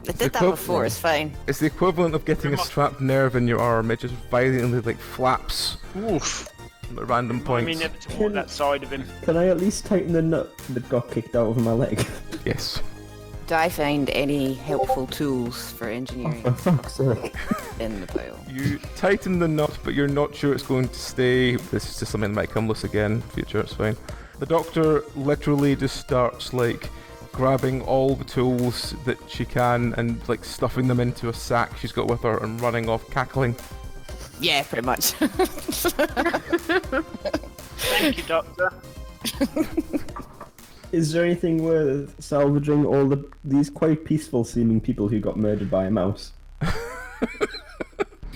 I did that Equip- before, it's fine. It's the equivalent of getting a strapped nerve in your arm. It just violently like flaps Oof. at random I points. mean, never toward that side of him. Can I at least tighten the nut that got kicked out of my leg? Yes. Do I find any helpful tools for engineering For fuck's sake. in the pile? You tighten the nut, but you're not sure it's going to stay. This is just something that might come loose again in the future, it's fine. The doctor literally just starts like grabbing all the tools that she can and like stuffing them into a sack she's got with her and running off cackling. Yeah, pretty much. Thank you, Doctor. Is there anything worth salvaging all these quite peaceful seeming people who got murdered by a mouse?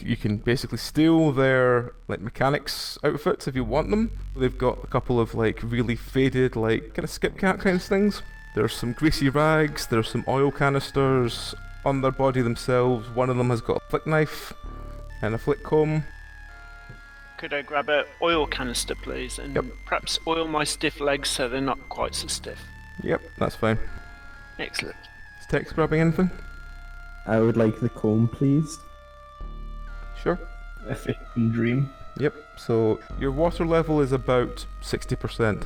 You can basically steal their like mechanics outfits if you want them. They've got a couple of like really faded like kind of skip cat kind of things. There's some greasy rags, there's some oil canisters on their body themselves. One of them has got a flick knife and a flick comb. Could I grab a oil canister, please, and Yep. perhaps oil my stiff legs so they're not quite so stiff? Yep, that's fine. Excellent. Is Tex grabbing anything? I would like the comb, please. Sure. If it can dream. Yep, so your water level is about 60%.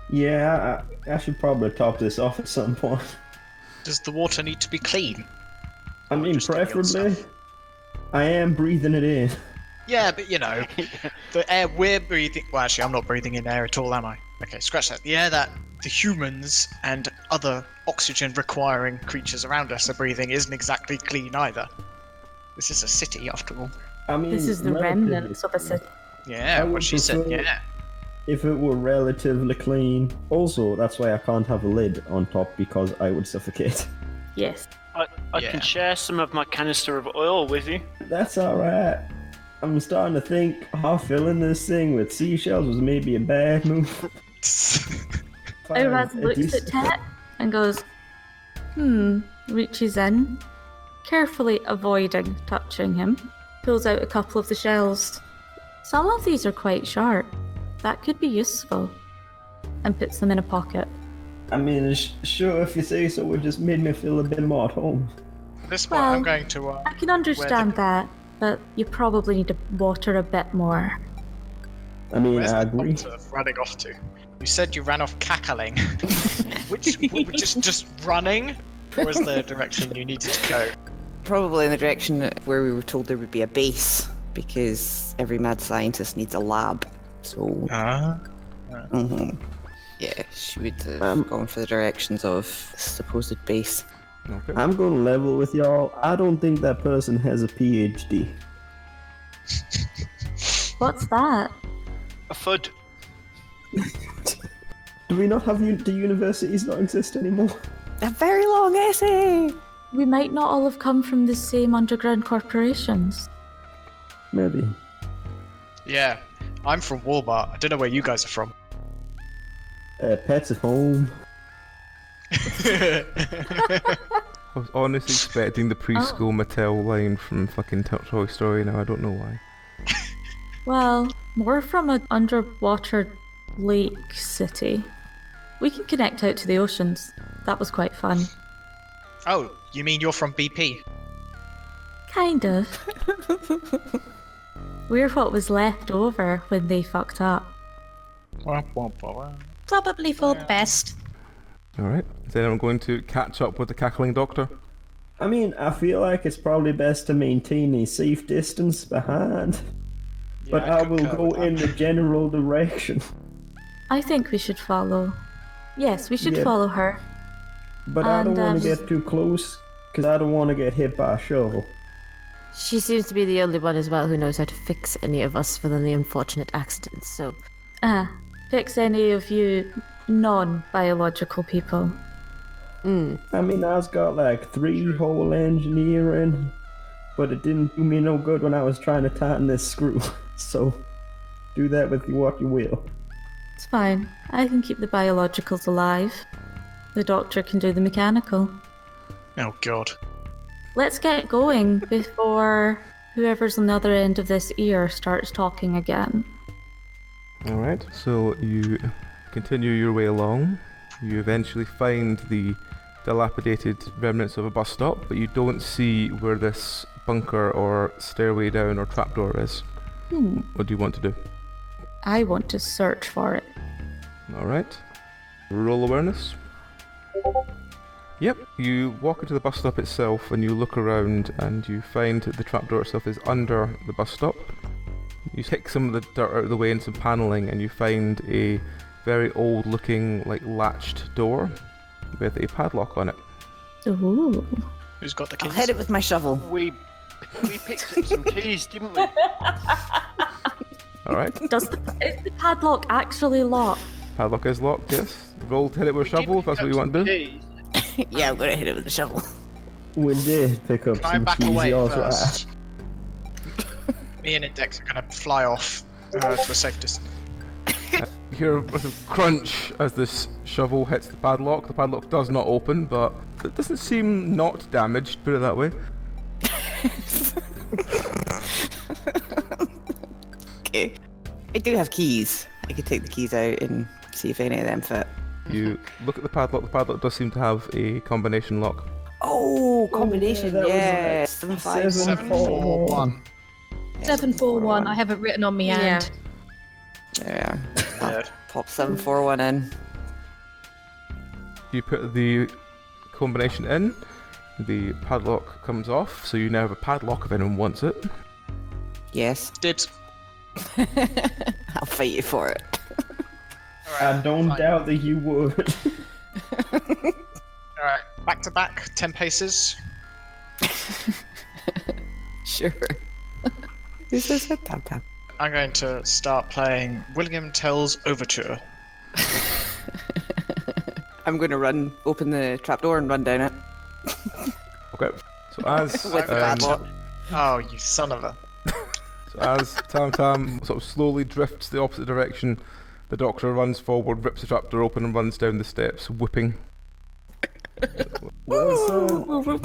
Yeah, I should probably top this off at some point. Does the water need to be clean? I mean, just the old preferably. stuff? I am breathing it in. Yeah, but you know, the air we're breathing. Well, actually, I'm not breathing in air at all, am I? Okay, scratch that. The air that the humans and other oxygen-requiring creatures around us are breathing isn't exactly clean either. This is a city, after all. I mean, This is the relatively remnants of a city. Yeah, I what would she said. prefer- Yeah. if it were relatively clean. Also, that's why I can't have a lid on top because I would suffocate. Yes. I Yeah. can share some of my canister of oil with you. That's alright. I'm starting to think half filling this thing with seashells was maybe a bad move. Iraz Fine, looks at Tet and goes, reaches in, carefully avoiding touching him, pulls out a couple of the shells. Some of these are quite sharp. That could be useful. And puts them in a pocket. I mean, sure, if you say so, it just made me feel a bit more at home. This one, Well, I'm going to. I can understand that, but you probably need to water a bit more. I mean, Where's I the agree. doctor running off to? You said you ran off cackling. Which just running, or was the direction you needed to go? Probably in the direction where we were told there would be a base, because every mad scientist needs a lab. So, yeah, she would have gone for the directions of supposed base. Okay. I'm going to level with y'all. I don't think that person has a PhD. What's that? A foot. Do we not have do universities not exist anymore? A very long essay! We might not all have come from the same underground corporations. Maybe. Yeah, I'm from Walmart. I don't know where you guys are from. Pets at home. I was honestly expecting the preschool Mattel line from fucking Toy Story now, I don't know why. Well, more from an underwater lake city. We can connect out to the oceans. That was quite fun. Oh, you mean you're from BP? Kind of. We're what was left over when they fucked up. Probably for the best. Alright, is anyone going to catch up with the cackling doctor? I mean, I feel like it's probably best to maintain a safe distance behind. But I will go in the general direction. I think we should follow. Yes, we should Yeah. follow her. But I don't And, want to get too close, because I don't want to get hit by a shovel. She seems to be the only one as well who knows how to fix any of us for the unfortunate accidents, so... Fix any of you non-biological people. I mean, I've got like 3-hole engineering, but it didn't do me no good when I was trying to tighten this screw. So, do that with what you will. It's fine. I can keep the biologicals alive. The doctor can do the mechanical. Oh god. Let's get going before whoever's on the other end of this ear starts talking again. Alright, so you continue your way along. You eventually find the dilapidated remnants of a bus stop, but you don't see where this bunker or stairway down or trapdoor is. What do you want to do? I want to search for it. Alright. Roll awareness. Yep, you walk into the bus stop itself and you look around and you find the trapdoor itself is under the bus stop. You pick some of the dirt out of the way and some paneling and you find a very old looking latched door with a padlock on it. Ooh. Who's got the I'll keys? hit it with my shovel. We picked up some keys, didn't we? Alright, Is the padlock actually locked? padlock is locked, yes. Roll to hit it with a shovel if that's what you want to do. Keys. Yeah, I'm gonna hit it with the shovel. We did pick up Can I some back keys. away He also first? Me and Index are gonna fly off to a safe distance. You hear a crunch as this shovel hits the padlock. The padlock does not open, but it doesn't seem not damaged, put it that way. Okay. I do have keys. I could take the keys out and see if any of them fit. You look at the padlock does seem to have a combination lock. Oh, combination, that was yeah. like 7-5. 741. 741. I have it written on me Yeah. hand. Yeah. Yeah. Pop 741 in. You put the combination in, the padlock comes off, so you now have a padlock if anyone wants it. Yes. Dibs. I'll fight you for it. I don't doubt that you would. Alright, back to back, 10 paces. Sure. This is a tap tap. I'm going to start playing William Tell's Overture. I'm going to open the trapdoor and run down it. Okay. So as With the padlock. Oh, you son of a... So as Tam Tam sort of slowly drifts the opposite direction, the Doctor runs forward, rips the trapdoor open, and runs down the steps, whooping. Well,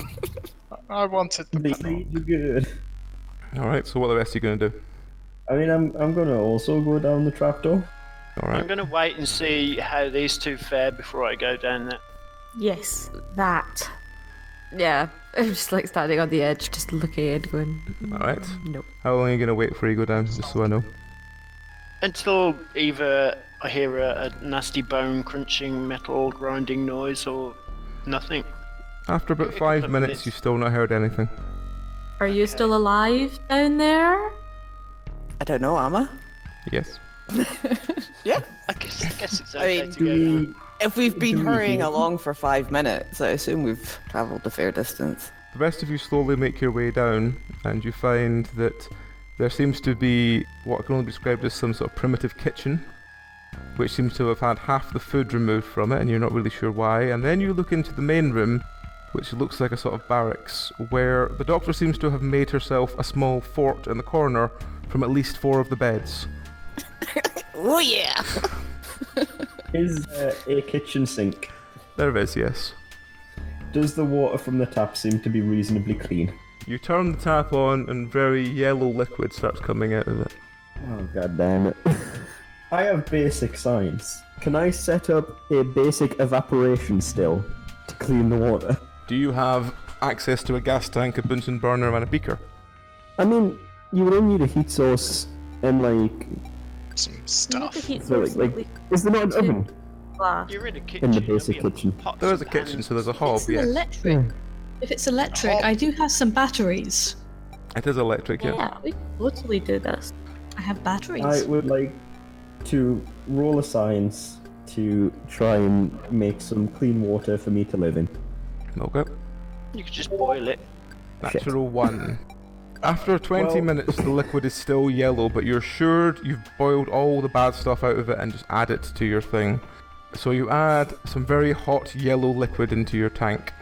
I wanted the they padlock. made you good. Alright, so what are the rest of you going to do? I mean, I'm gonna also go down the trapdoor. Alright. I'm going to wait and see how these two fare before I go down there. Yes, that. Yeah, I'm just like standing on the edge, just looking and going, Alright. nope. How long are you going to wait before you go down, just so I know? Until either I hear a nasty bone crunching, metal grinding noise, or nothing. After about 5 minutes, you've still not heard anything. Are you still alive down there? I don't know, am I? Yes. Yeah. I guess it's I okay mean, to go down. If we've been Do we hurrying hear- along for 5 minutes, I assume we've travelled a fair distance. The rest of you slowly make your way down, and you find that there seems to be what can only be described as some sort of primitive kitchen, which seems to have had half the food removed from it, and you're not really sure why. And then you look into the main room, which looks like a sort of barracks, where the Doctor seems to have made herself a small fort in the corner from at least 4 of the beds. Oh yeah! Is a kitchen sink? There it is, yes. Does the water from the tap seem to be reasonably clean? You turn the tap on, and very yellow liquid starts coming out of it. Oh, god damn it. I have basic science. Can I set up a basic evaporation still to clean the water? Do you have access to a gas tank, a Bunsen burner, and a beaker? I mean, you would only need a heat source and like... Some You need stuff. to heat So, source like, at least is there not an two oven glass. You're in a kitchen. in the there'll basic be kitchen? pots There is a and kitchen, pans. so there's a hob, It's an yes. electric. If it's electric, I do have some batteries. It is electric, yeah. Yeah, we can totally do this. I have batteries. I would like to roll a science to try and make some clean water for me to live in. Okay. You could just boil it. Natural 1. After 20 Well- minutes, the liquid is still yellow, but you're sure you've boiled all the bad stuff out of it and just add it to your thing. So you add some very hot yellow liquid into your tank.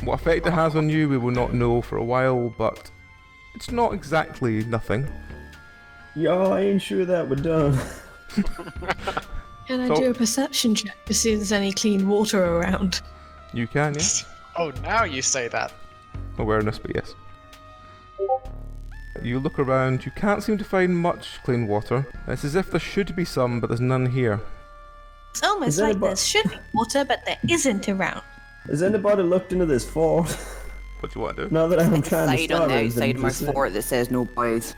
What effect it has on you, we will not know for a while, but it's not exactly nothing. Yo, I ain't sure that we're done. Can I So- do a perception check to see if there's any clean water around? You can, yeah? Oh, now you say that. Awareness, but yes. You look around, you can't seem to find much clean water. It's as if there should be some, but there's none here. It's almost Is there like a bu- there should be water, but there isn't around. Has anybody looked into this fort? What do you want to do? Now that I'm A trying to sign start on the everything, outside of my just say- fort that says no boys.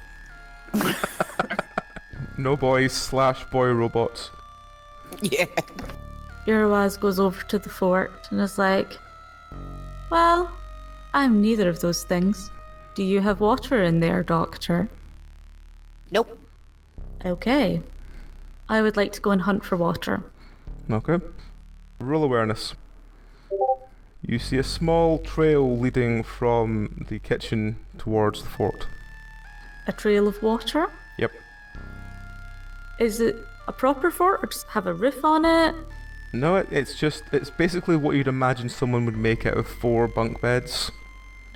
No boys / boy robots. Yeah. Irawaz goes over to the fort and is like, well, I'm neither of those things. Do you have water in there, Doctor? Nope. Okay. I would like to go and hunt for water. Okay. Roll awareness. You see a small trail leading from the kitchen towards the fort. A trail of water? Yep. Is it a proper fort or just have a roof on it? No, it's basically what you'd imagine someone would make out of 4 bunk beds.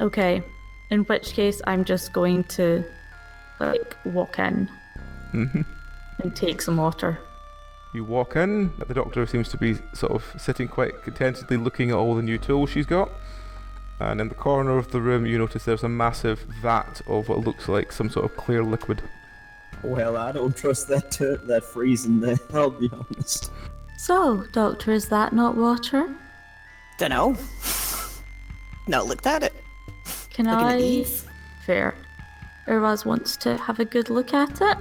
Okay. In which case, I'm just going to, like, walk in Mhm. and take some water. You walk in, the Doctor seems to be sort of sitting quite contentedly looking at all the new tools she's got. And in the corner of the room, you notice there's a massive vat of what looks like some sort of clear liquid. Well, I don't trust that freezing there, I'll be honest. So, Doctor, is that not water? Dunno. No, looked at it. Can Looking at I... these. Fair. Irawaz wants to have a good look at it.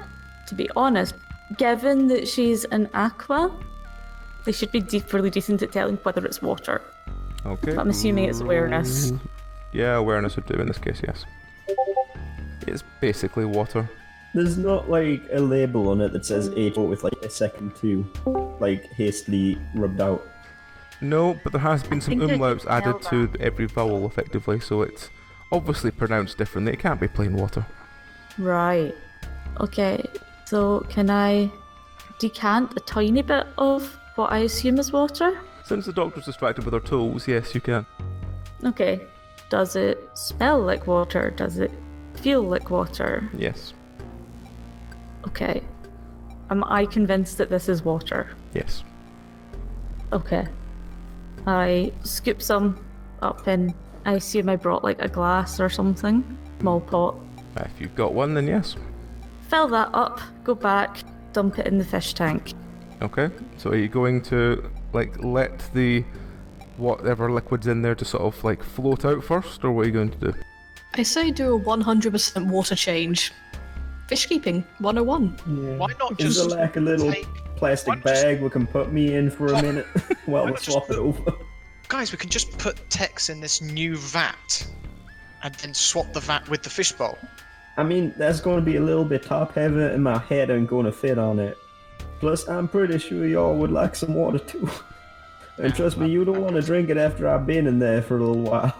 To be honest, given that she's an aqua, They should be really decent at telling whether it's water. Okay. But I'm assuming it's awareness. Yeah, awareness would do in this case, yes. It's basically water. There's not like a label on it that says H4 with like a second 2, like hastily rubbed out. No, but there has been some I think I umlauts can tell added to every vowel effectively, so it's obviously pronounced differently. It can't be plain water. Right. Okay. So can I decant a tiny bit of what I assume is water? Since the doctor's distracted with her tools, yes, you can. Okay. Does it smell like water? Does it feel like water? Yes. Okay. Am I convinced that this is water? Yes. Okay. I scoop some up in, I assume I brought like a glass or something. Small pot. If you've got one, then yes. Fill that up, go back, dump it in the fish tank. Okay. So are you going to like let the whatever liquid's in there to sort of like float out first, or what are you going to do? I say do a 100% water change. Fish keeping 101. Yeah. Why not Is just there like a little take- plastic why not just- bag we can put me in for a minute while why we not just swap it over? Guys, we can just put Tex in this new vat and then swap the vat with the fishbowl. I mean, that's going to be a little bit top heavy and my head ain't going to fit on it. Plus, I'm pretty sure y'all would like some water too. And trust me, you don't want to drink it after I've been in there for a little while.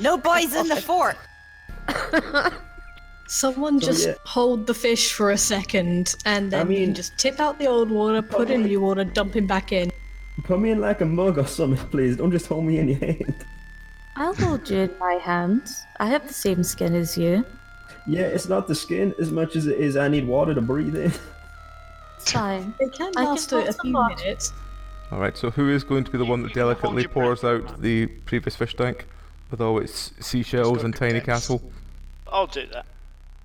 No boys in the fort. Someone So, just yeah. hold the fish for a second, and then I you mean- can just tip out the old water, put in new water, dump him back in. Put me in like a mug or something, please. Don't just hold me in your hand. I'll hold you in my hands. I have the same skin as you. Yeah, it's not the skin as much as it is I need water to breathe in. It's fine. They can I can last hold a some few water. minutes. Alright, so who is going to be the one that delicately pours out the previous fish tank with all its seashells and tiny castle? I'll do that.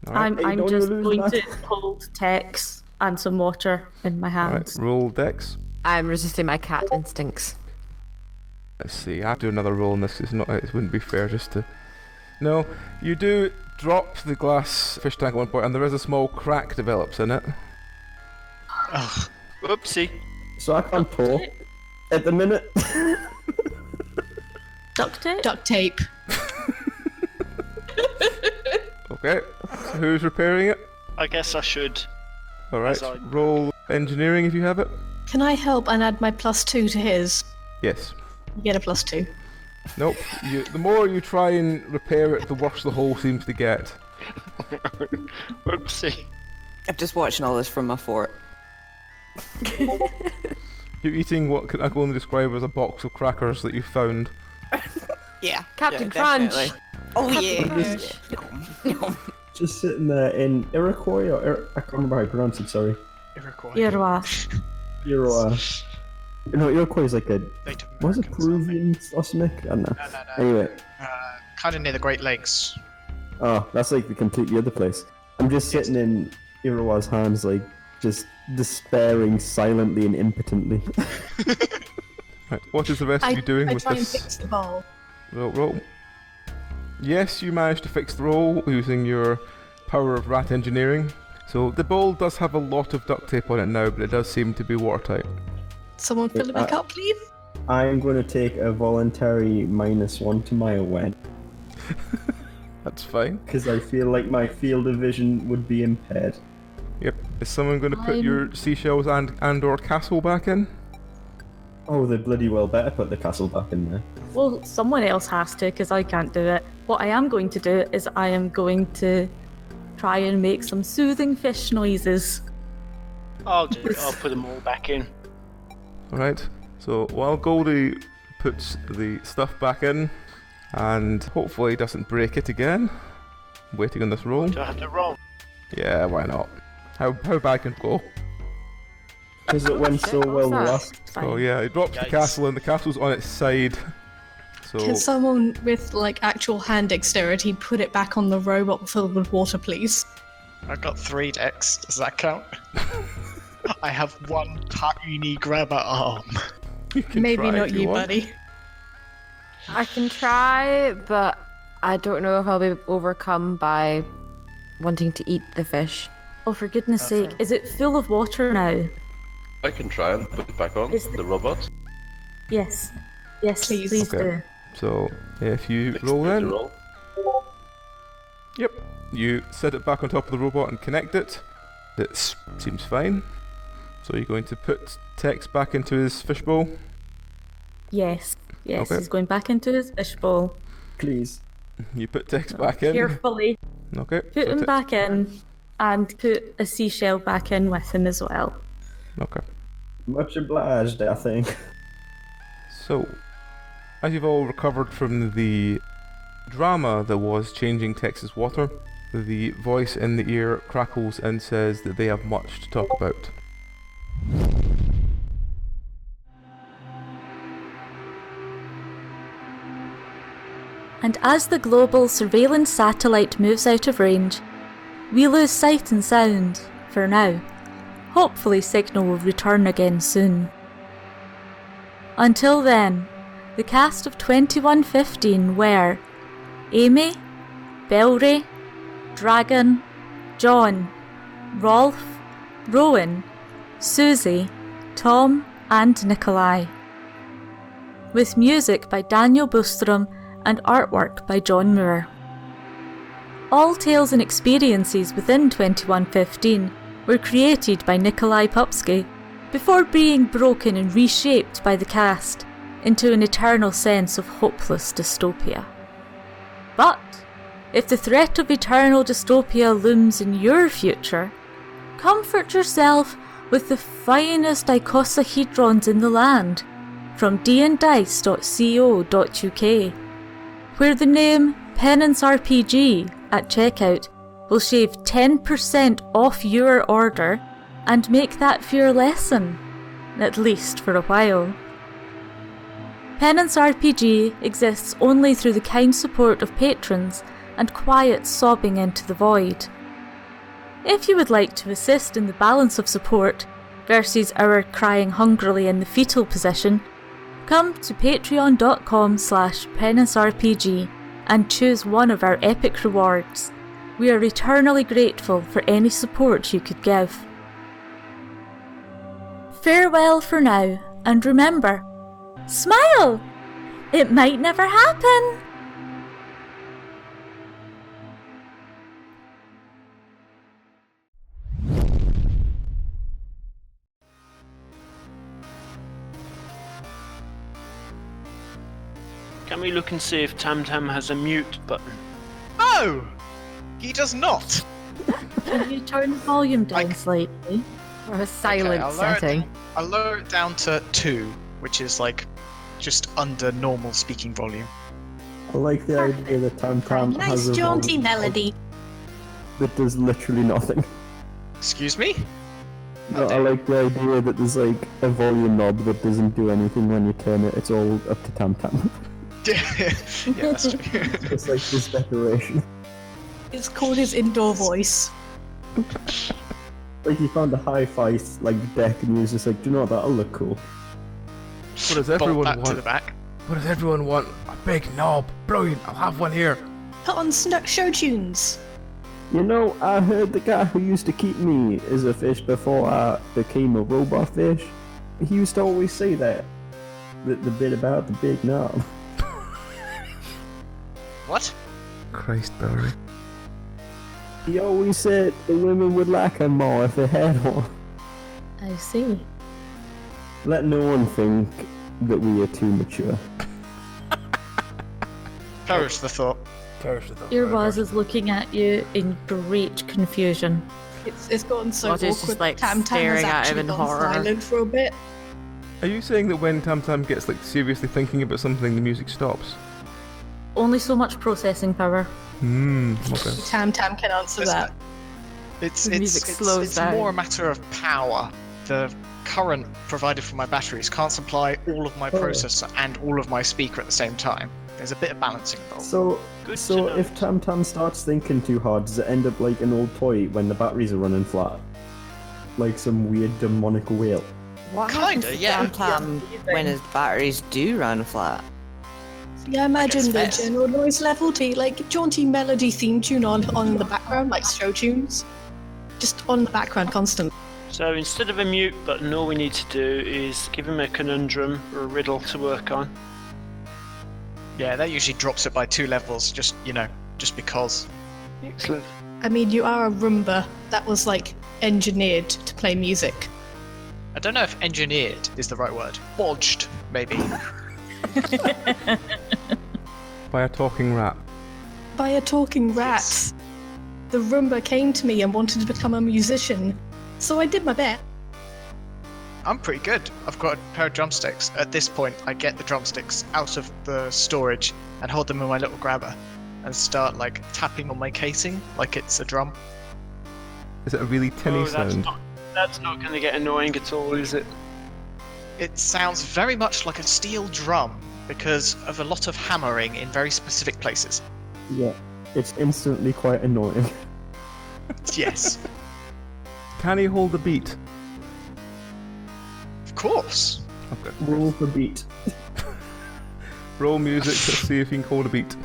Alright, Hey, I'm don't just you lose going that. to hold Tex and some water in my alright, hands. roll dex. I'm resisting my cat instincts. Let's see, I have to do another roll on this. It's not. It wouldn't be fair just to. No, you do drop the glass fish tank at one point, and there is a small crack develops in it. Ugh. Whoopsie. So I can't pour at the minute. Duct tape? Duct tape. Okay, so who's repairing it? I guess I should. All right, As I- roll engineering if you have it. Can I help and add my +2 to his? Yes. You get a +2. Nope. The more you try and repair it, the worse the hole seems to get. Whoopsie. I'm just watching all this from my fort. You're eating what I can only describe as a box of crackers that you found. Yeah. Captain yeah, Crunch. definitely. Oh yeah. Just sitting there in Iroquois or I can't remember how you pronounce it. Sorry. Iroquois. Yerwas. No, Iroquois is like a Native was it Americans. Peruvian or something? I don't know. No. Anyway, Kind of near the Great Lakes. oh, that's like the completely other place. I'm just sitting in Iroquois' hands, like just despairing silently and impotently. Right, what is the rest of you doing I with try and this? fix the bowl. Roll. Yes, you managed to fix the roll using your power of rat engineering. So the bowl does have a lot of duct tape on it now, but it does seem to be watertight. Someone fill it back up, please. I am going to take a voluntary -1 to my awareness That's fine. because I feel like my field of vision would be impaired. Yep. Is someone going to put your seashells and/or castle back in? Oh, they bloody well better put the castle back in there. Well, someone else has to, because I can't do it. What I am going to do is I am going to try and make some soothing fish noises. I'll do it. I'll put them all back in. Alright. So while Goldie puts the stuff back in, and hopefully doesn't break it again, waiting on this roll. Do I have to roll? Yeah, why not? How bad can it go? Because it went so well the last. Fine. Oh yeah, it drops the Yikes. castle and the castle's on its side. So Can someone with like actual hand dexterity put it back on the robot filled with water, please? I've got 3 decks. Does that count? I have 1 tiny grabber arm. you can Maybe try not if you, want. buddy. I can try, but I don't know if I'll be overcome by wanting to eat the fish. Oh, for goodness sake, is it full of water now? I can try and put it back on, the robot. Yes. Yes, please Okay. do. So if you roll Need to in, roll. yep, you set it back on top of the robot and connect it. It seems fine. So you're going to put Tex back into his fishbowl. Yes. Yes, Okay. he's going back into his fishbowl. Please. You put Tex back in. Carefully. Okay. Put so him back in and put a seashell back in with him as well. Okay. Much obliged, I think. So, as you've all recovered from the drama that was changing Tex's water, the voice in the ear crackles and says that they have much to talk about. And as the global surveillance satellite moves out of range, we lose sight and sound, for now. Hopefully signal will return again soon. Until then, the cast of 2115 were Amy, Belry, Dragon, John, Rolf, Rowan, Susie, Tom and Nikolai. With music by Daniel Bostrom and artwork by John Moore. All tales and experiences within 2115 were created by Nikolai Popsky before being broken and reshaped by the cast into an eternal sense of hopeless dystopia. But if the threat of eternal dystopia looms in your future, comfort yourself with the finest icosahedrons in the land from dndice.co.uk, where the name Penance RPG at checkout will shave 10% off your order and make that fear lessen, at least for a while. Penance RPG exists only through the kind support of patrons and quiet sobbing into the void. If you would like to assist in the balance of support versus our crying hungrily in the fetal position, come to patreon.com/penancerpg and choose one of our epic rewards. We are eternally grateful for any support you could give. Farewell for now, and remember, smile! It might never happen! Can we look and see if Tam Tam has a mute button? No! He does not! Can you turn the volume down slightly? Or a silent I'll lower it- setting. I'll lower it down to 2, which is like just under normal speaking volume. I like the idea that Tam Tam Nice has a jaunty volume melody. that does literally nothing. Excuse me? No, I like the idea that there's like a volume knob that doesn't do anything when you turn it. It's all up to Tam Tam. Yeah, that's true. It's like this decoration. It's called his indoor voice. Like he found a hi-fi like deck and he was just like, do you know what, that'll look cool. What does Bolt everyone that to want? the back. What does everyone want? A big knob. Brilliant. I'll have one here. Put on show tunes. You know, I heard the guy who used to keep me as a fish before I became a robot fish. He used to always say that. The bit about the big knob. What? Christ, Barry. He always said the women would like him more if they had one. I see. Let no one think that we are too mature. Perish the thought. Earwaz is looking at you in great confusion. It's gotten so Lotte's awkward. just, like, Tam Tam has staring at him actually in gone horror. silent for a bit. Are you saying that when Tam Tam gets like seriously thinking about something, the music stops? Only so much processing power. Okay. Tam Tam can answer Listen, that. It's The music slows it's down. more a matter of power. The current provided from my batteries can't supply all of my processor and all of my speaker at the same time. There's a bit of balancing involved. So, Good to so know. if Tam Tam starts thinking too hard, does it end up like an old toy when the batteries are running flat? Like some weird demonic whale? What Kinda, happens to yeah. Tam Tam when his batteries do run flat? Yeah, imagine the fair. general noise level to like jaunty melody theme tune on in the background, like show tunes. Just on the background constant. So instead of a mute button, all we need to do is give him a conundrum or a riddle to work on. Yeah, that usually drops it by 2 levels, just because. Excellent. I mean, you are a Roomba. That was like engineered to play music. I don't know if engineered is the right word. Bodged, maybe. By a talking rat. By a talking rat. Yes. The Roomba came to me and wanted to become a musician, so I did my best. I'm pretty good. I've got a pair of drumsticks. At this point, I get the drumsticks out of the storage and hold them in my little grabber and start like tapping on my casing like it's a drum. Is it a really tinny sound? That's not going to get annoying at all, is it? It sounds very much like a steel drum because of a lot of hammering in very specific places. Yeah, it's instantly quite annoying. Yes, Can he hold the beat? of course. Okay. Roll for beat. Roll music to see if he can hold a beat.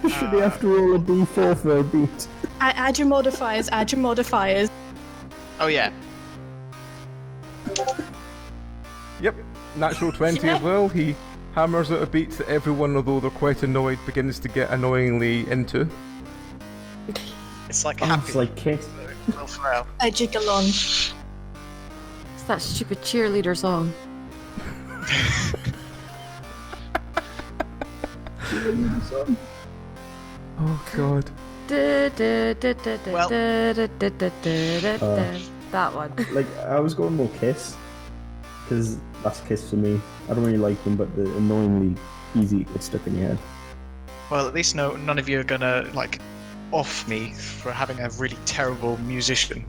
Should he have to roll a d4 for a beat? Add your modifiers, add your modifiers. Oh yeah. Yep, natural 20 as well. He hammers out a beat that everyone, although they're quite annoyed, begins to get annoyingly into. It's like Oh, happy. it's like Kiss. Will Ferrell. A jigalon. It's that stupid cheerleader song. Oh god. Well- That one. Like, I was going more Kiss, because that's Kiss for me. I don't really like them, but they're annoyingly easy to get stuck in your head. Well, at least none of you are gonna like off me for having a really terrible musician.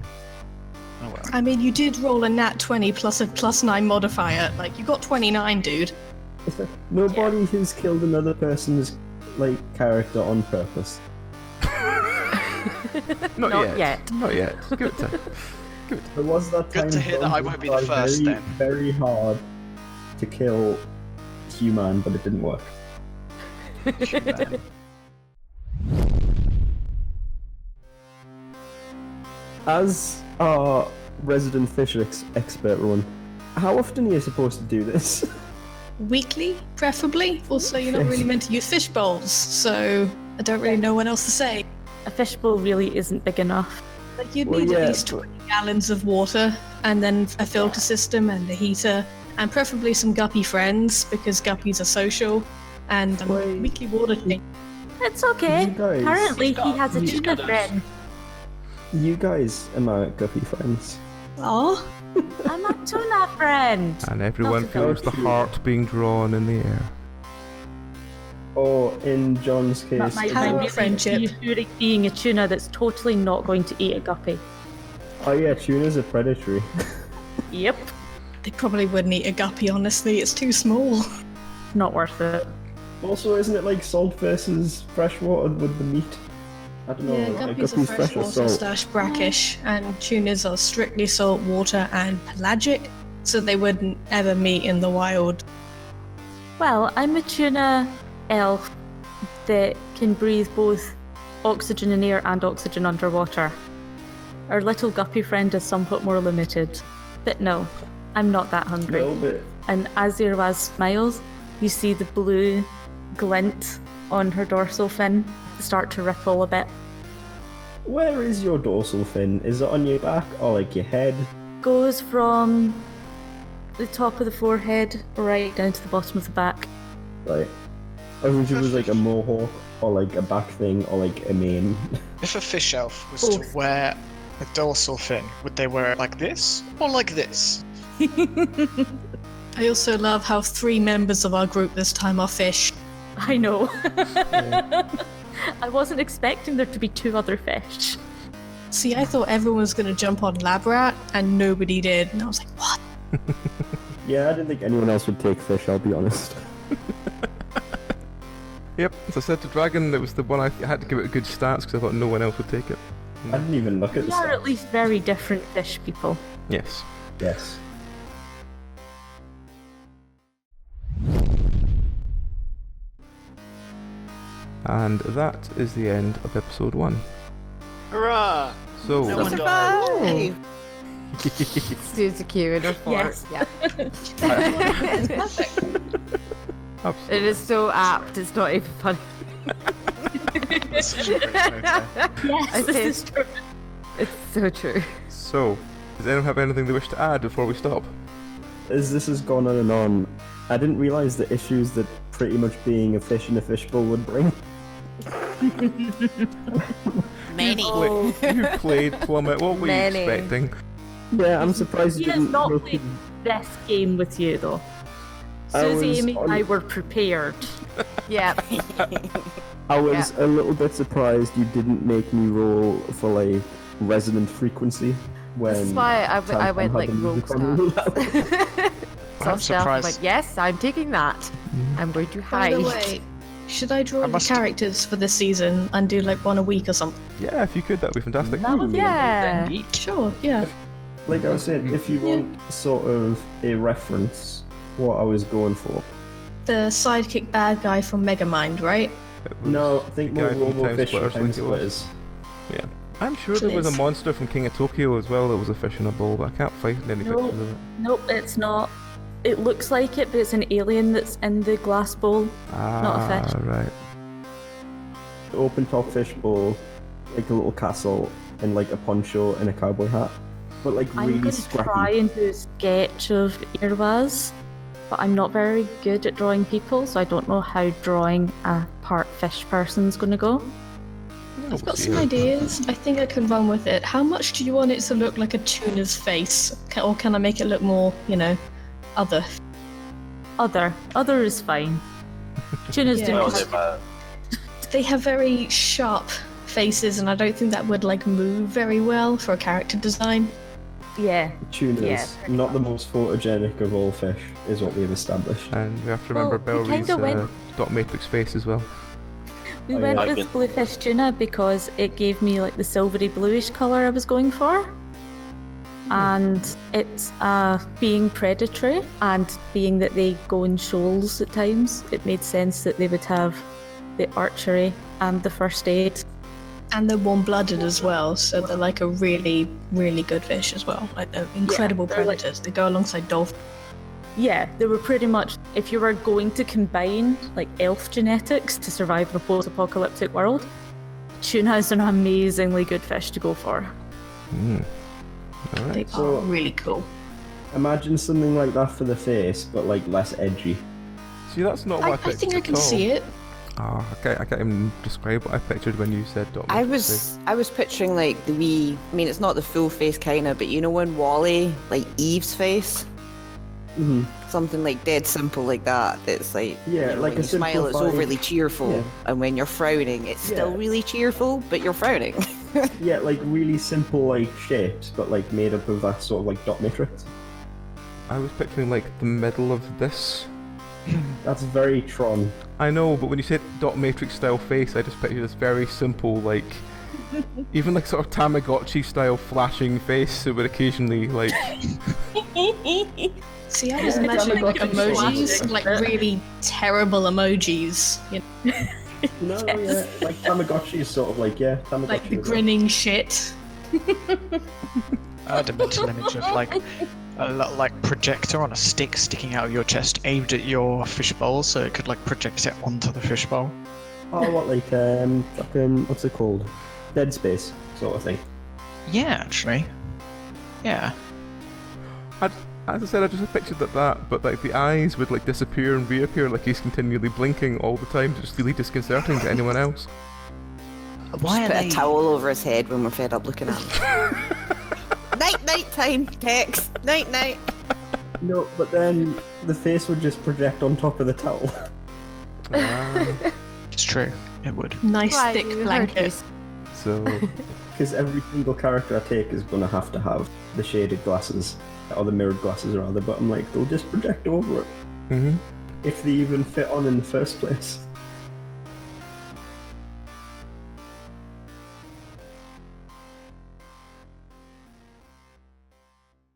Oh well. I mean, you did roll a nat 20 plus a +9 modifier. Like, you got 29, dude. Nobody has killed another person's like character on purpose. Not yet. Not yet. Give it time. There was that time Good to hear that I won't be the tried first very, then. very hard to kill Human, but it didn't work. As our resident fish expert, Rowan, how often are you supposed to do this? Weekly, preferably. Also, you're not really meant to use fish bowls, so I don't really know what else to say. A fishbowl really isn't big enough. Like, you'd Well, need yeah, at least 20 gallons of water, and then a filter system and a heater, and preferably some guppy friends, because guppies are social, and a Wait. weekly water thing. It's okay. You guys- Currently, he has a He's tuna got us. friend. You guys are my guppy friends. Oh, I'm a tuna friend. And everyone Not feels the heart being drawn in the air. Or in John's That case, might Power be friendship. reassuring being a tuna that's totally not going to eat a guppy. oh yeah, tunas are predatory. Yep. they probably wouldn't eat a guppy, honestly. It's too small. Not worth it. Also, isn't it like salt versus freshwater with the meat? I don't know. Yeah, like, guppies are fresh or freshwater salt. / brackish, and tunas are strictly salt water and pelagic, so they wouldn't ever meet in the wild. Well, I'm a tuna elf that can breathe both oxygen in air and oxygen underwater. Our little guppy friend is somewhat more limited. But no, I'm not that A hungry. little bit. And as Irwaz smiles, you see the blue glint on her dorsal fin start to ripple a bit. Where is your dorsal fin? Is it on your back or like your head? Goes from the top of the forehead right down to the bottom of the back. Like, I wish it was like a mohawk or like a back thing or like a mane. If a fish elf was Both. to wear a dorsal fin, would they wear it like this or like this? I also love how 3 members of our group this time are fish. I know. I wasn't expecting there to be 2 other fish. See, I thought everyone was going to jump on Labrat, and nobody did. And I was like, what? Yeah, I didn't think anyone else would take fish, I'll be honest. Yep, as I said to Dragon, it was the one I had to give it a good stats because I thought no one else would take it. I didn't even look at We the are stats. at least very different fish people. Yes. Yes. And that is the end of episode 1. Hurrah! So, No one Survive! Suzuki in a fork. Yes. Yeah. Perfect. It is so apt. It's not even funny. That's such a great photo. Yes, I this say- is true. It's so true. So, does anyone have anything they wish to add before we stop? As this has gone on and on, I didn't realise the issues that pretty much being a fish in a fishbowl would bring. Many. You played Plummet. What were Many. you expecting? Yeah, I'm surprised He you has didn't not make played it- this game with you, though. I Susie, was Amy, and I on- were prepared. Yeah. I was a little bit surprised you didn't make me roll for like resonant frequency when. This is why I Tam went had like the rogue music on. star. I'm surprised. Like, yes, I'm taking that. I'm going to By hide. the way, should I draw I the must- characters for this season and do like one a week or something? Yeah, if you could, that'd be fantastic. That would be Yeah. neat. Sure, yeah. Like I was saying, if you want sort of a reference, what I was going for. The sidekick bad guy from Megamind, right? It was No, think the more guy from Robo Time Fish Splitters, I Time think it was. Splitters. Yeah. I'm sure there was a Please. monster from King of Tokyo as well that was a fish in a bowl, but I can't find any No. pictures of it. Nope, it's not. It looks like it, but it's an alien that's in the glass bowl. Not a fish. Right. Open top fishbowl, like a little castle, and like a poncho and a cowboy hat. But like I'm really going to scrappy. try and do a sketch of Irwaz, but I'm not very good at drawing people, so I don't know how drawing a part fish person's going to go. I've got some ideas. I think I can run with it. How much do you want it to look like a tuna's face? Or can I make it look more, other? Other is fine. Tunas do Yeah. Well, not. They have very sharp faces, and I don't think that would move very well for a character design. Yeah. Tunas, Yeah, pretty not the most photogenic of all fish, is what we've established. And we have to remember Well, we Belry's kinda went- dot matrix face as well. We Oh, went yeah. with bluefish tuna because it gave me like the silvery bluish colour I was going for. And it's being predatory, and being that they go in shoals at times, it made sense that they would have the archery and the first aid. And they're warm-blooded as well, so they're like a really, really good fish as well. Like they're incredible they're like- predators. They go alongside dolphins. Yeah, they were pretty much, if you were going to combine like elf genetics to survive in a post-apocalyptic world, tuna is an amazingly good fish to go for. They So- are really cool. Imagine something like that for the face, but like less edgy. See, that's not what I I pictured think I at can all. see it. Ah, I can't even describe what I pictured when you said dot I matrix face. was picturing like the wee. I mean, it's not the full face kinda, but you know when Wally, like Eve's face, Mm-hmm. something like dead simple like that. It's like Yeah, like when a you smile, it's simplified- overly cheerful, Yeah. and when you're frowning, it's still Yeah. really cheerful, but you're frowning. Yeah, like really simple like shapes, but like made up of that sort of like dot matrix. I was picturing like the middle of this. That's very Tron. I know, but when you said dot matrix style face, I just pictured this very simple, like, even like sort of Tamagotchi style flashing face that would occasionally like. See, I was Yeah, imagining like definitely emojis, flashing. like really terrible emojis. No, Yes. yeah, like Tamagotchi is sort of like Tamagotchi. Like the is grinning shit. I had a mental image of like a like projector on a stick sticking out of your chest, aimed at your fishbowl, so it could like project it onto the fishbowl. Oh, what like fucking what's it called? Dead Space sort of thing. Yeah, actually. Yeah. As I said, I just pictured that, but like the eyes would like disappear and reappear, like he's continually blinking all the time, just really disconcerting to anyone else. Why Just put a towel over his head when we're fed up looking at him. Night time, Tex. Night. No, but then the face would just project on top of the towel. It's true. It would. Nice Why, thick you heard blanket. me. So Because every single character I take is going to have the shaded glasses, or the mirrored glasses rather, but I'm like, they'll just project over it. mhm. If they even fit on in the first place.